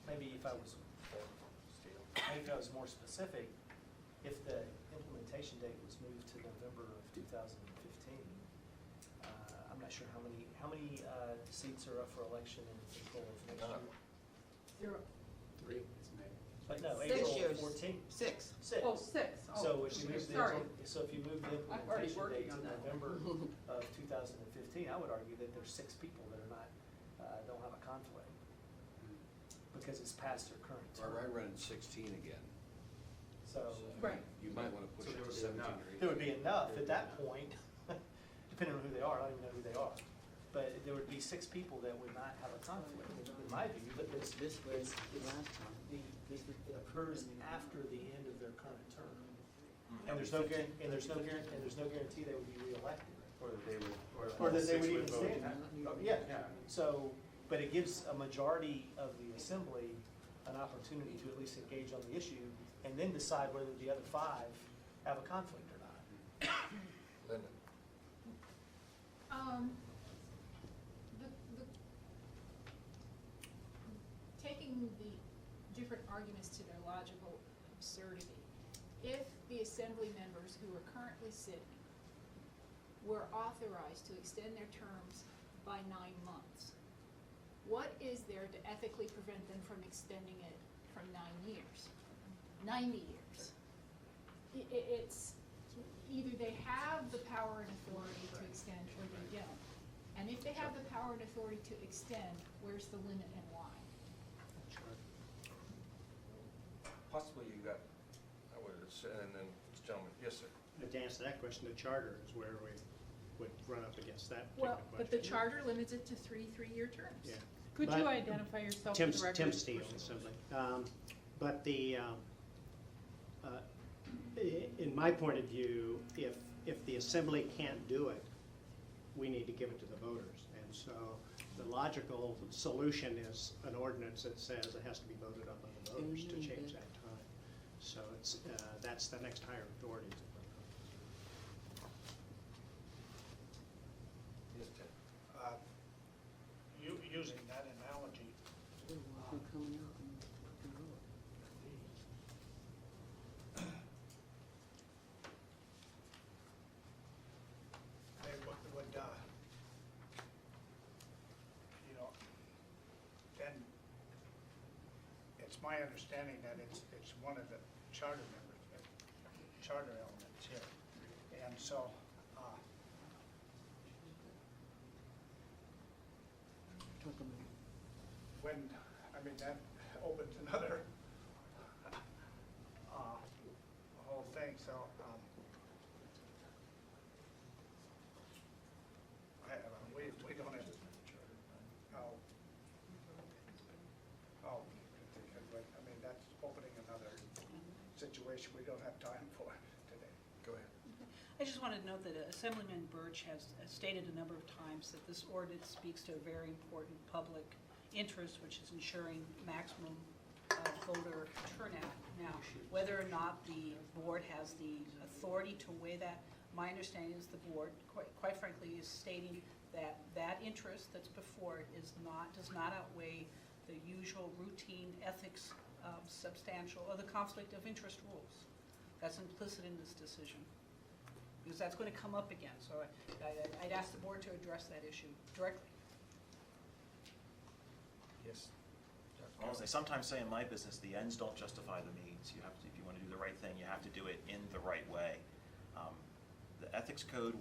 maybe if I was more specific, if the implementation date was moved to November of 2015, I'm not sure how many seats are up for election in April of next year. 0. 3. But no, 6 April years. 14. 6. 6. Oh, 6. Oh, So if you move sorry. if you move the I'm already implementation working date to on that. November of 2015, I would argue that there's 6 people that are not, don't have a conflict because it's past their current term. Or I run in 16 again. So Right. You might want to push it to 17 or 18. there would be enough at that point, depending on who they are. I don't even know who they are. But there would be 6 people that would not have a conflict, in my view. But This was the last time. it occurs after the end of their current term, and there's no guarantee they would be reelected, Or that they would, or that they would even vote. stand. Yeah. So, but it gives a majority of the assembly an opportunity to at least engage on the issue, and then decide whether the other 5 have a conflict or not. Linda. Taking the different arguments to their logical absurdity, if the assembly members who are currently sitting were authorized to extend their terms by 9 months, what is there to ethically prevent them from extending it from 9 years, 90 years. It's either they have the power and authority to extend or they don't. And if they have the power and authority to extend, where's the limit and why? Possibly you got, I would have said, and then this gentleman, yes, sir. To answer that question, the charter is where we would run up against that Well, particular but the question. charter limits it to three-year terms. Yeah. Could But- you identify yourself for Tim, the record? Tim Steele, Assembly. But the, in my point of view, if the Assembly can't do it, we need to give it to the voters. And so the logical solution is an ordinance that says it has to be voted on by the voters to change that time. So it's, that's the next higher authority. Yes, Ted. Using that analogy, Coming out and fucking roll. they would, you know, and it's my understanding that it's one of the charter members, charter elements here. And so, when, I mean, that opens another whole thing, so, we don't have, I mean, that's opening another situation we don't have time for today. Go ahead. I just wanted to note that Assemblyman Birch has stated a number of times that this ordinance speaks to a very important public interest, which is ensuring maximum voter turnout. Now, whether or not the board has the authority to weigh that, my understanding is the board, quite frankly, is stating that that interest that's before it does not outweigh the usual routine ethics, substantial, or the conflict of interest rules. That's implicit in this decision, because that's going to come up again. So I'd ask the board to address that issue directly. Yes. Well, as they sometimes say in my business, the ends don't justify the means. You have to, if you want to do the right thing, you have to do it in the right way. The ethics code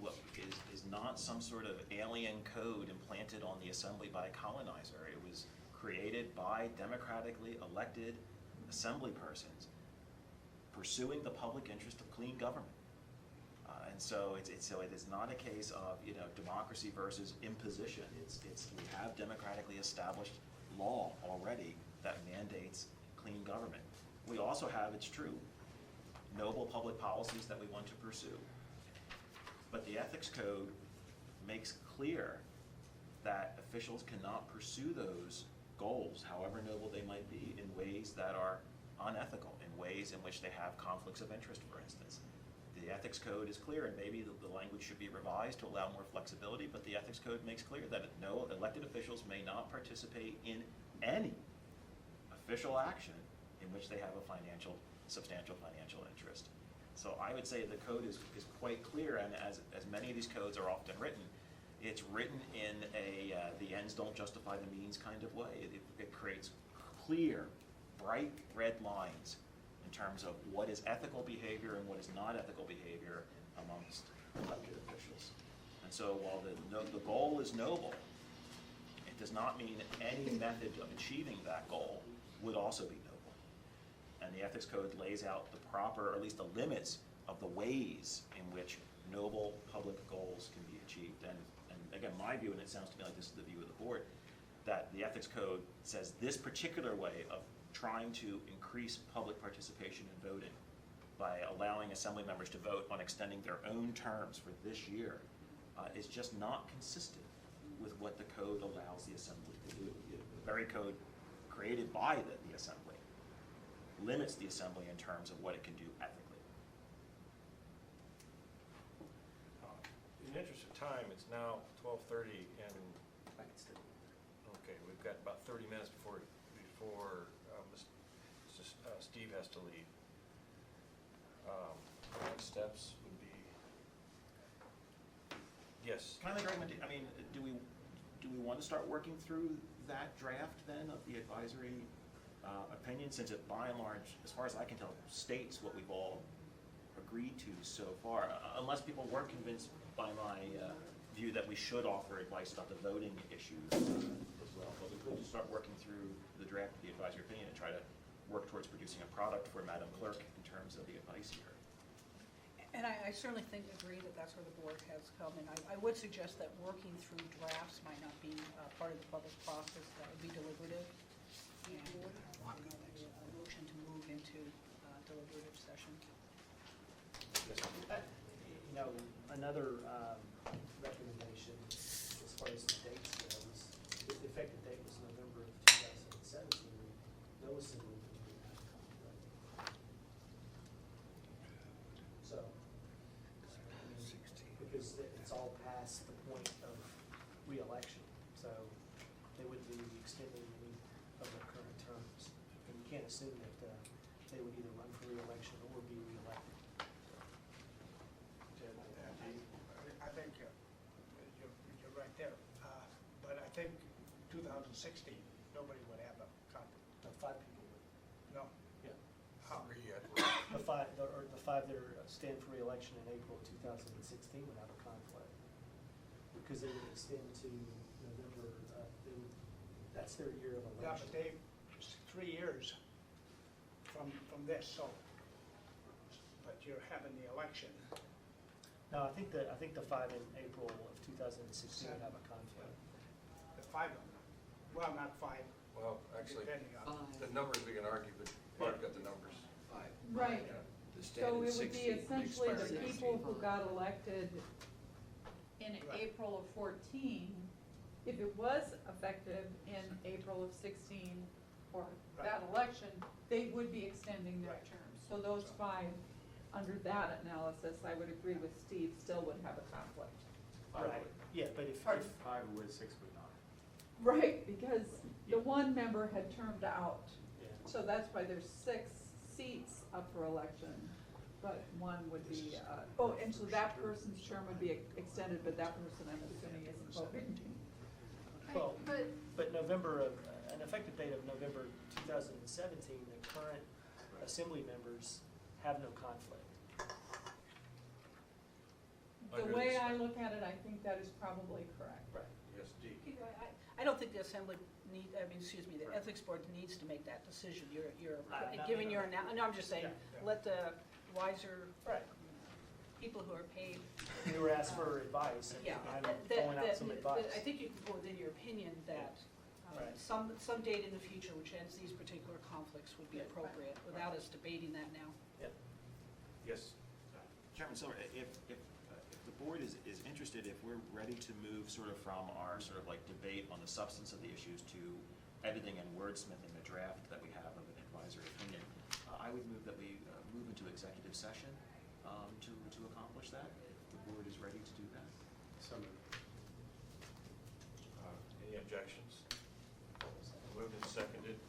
is not some sort of alien code implanted on the assembly by a colonizer. It was created by democratically elected assembly persons pursuing the public interest of clean government. And so it is not a case of, you know, democracy versus imposition. We have democratically established law already that mandates clean government. We also have, it's true, noble public policies that we want to pursue. But the ethics code makes clear that officials cannot pursue those goals, however noble they might be, in ways that are unethical, in ways in which they have conflicts of interest, for instance. The ethics code is clear, and maybe the language should be revised to allow more flexibility, but the ethics code makes clear that no elected officials may not participate in any official action in which they have a substantial financial interest. So I would say the code is quite clear, and as many of these codes are often written, it's written in the ends don't justify the means kind of way. It creates clear, bright red lines in terms of what is ethical behavior and what is not ethical behavior amongst elected officials. And so while the goal is noble, it does not mean any method of achieving that goal would also be noble. And the ethics code lays out the proper, or at least the limits of the ways in which noble public goals can be achieved. And again, my view, and it sounds to me like this is the view of the board, that the ethics code says this particular way of trying to increase public participation in voting by allowing assembly members to vote on extending their own terms for this year is just not consistent with what the code allows the assembly to do. The very code created by the assembly limits the assembly in terms of what it can do ethically. In the interest of time, it's now 12:30, and okay, we've got about 30 minutes before Steve has to leave. Next steps would be, yes. Can I make a recommendation? I mean, do we want to start working through that draft then of the advisory opinion, since it by and large, as far as I can tell, states what we've all agreed to so far, unless people were convinced by my view that we should offer advice about the voting issues as well. But we could just start working through the draft of the advisory opinion and try to work towards producing a product for Madam Clerk in terms of the advice here. And I certainly agree that that's where the board has come, and I would suggest that working through drafts might not be part of the public process, that would be deliberative. And a motion to move into deliberative session. You know, another recommendation as far as the dates goes, the effective date was November of 2017. No assembly can be out of conflict. So, because it's all past the point of re-election, so they would be extending any of their current terms. And you can't assume that they would either run for re-election or be re-elected. I think you're right there. But I think 2016, nobody would have a conflict. The 5 people would. No. Yeah. How? The five that are stand for re-election in April of 2016 would have a conflict, because they would extend to November, that's their year of Yeah, election. but they, 3 years from this, so, but you're having the election. No, I think the 5 in April of 2016 would have a conflict. The 5 of them, well, not 5, Well, actually, depending on. the numbers we can argue, but Bart got the numbers. Five. Right. Yeah. The So stand it in would 16, be essentially the expiring people 16. who got elected in Right. April of 14, if it was effective in April of 16 or that election, they would be extending their Right. terms. So those 5, under that analysis, I would agree with Steve, still would have a conflict. Right, yeah, but if, Pardon? 5 would, 6 would not. Right, because the one member had termed out. yeah. So that's why there's 6 seats up for election, but one would be, and so that person's term would be extended, but that person, I'm assuming, isn't voting. Well, But but November of, an effective date of November 2017, the current assembly members have no conflict. The Under way this- I look at it, I think that is probably correct. Right. Yes, D. I don't think the assembly the ethics board needs to make that decision. You're Not- giving your, no, I'm just saying, Yeah. let the wiser Right. people who are paid. We were asked for advice, and Yeah, I'm that- throwing out that- some that- advice. I think you can put within your opinion that Right. some date in the future which ends these particular conflicts would be appropriate, without us debating that now. Yep. Yes. Chairman Silver, if the board is interested, if we're ready to move sort of from our sort of like debate on the substance of the issues to editing and wordsmithing the draft that we have of an advisory opinion, I would move that we move into executive session to accomplish that, if the board is ready to do that. So moved. Any objections? Moved and seconded.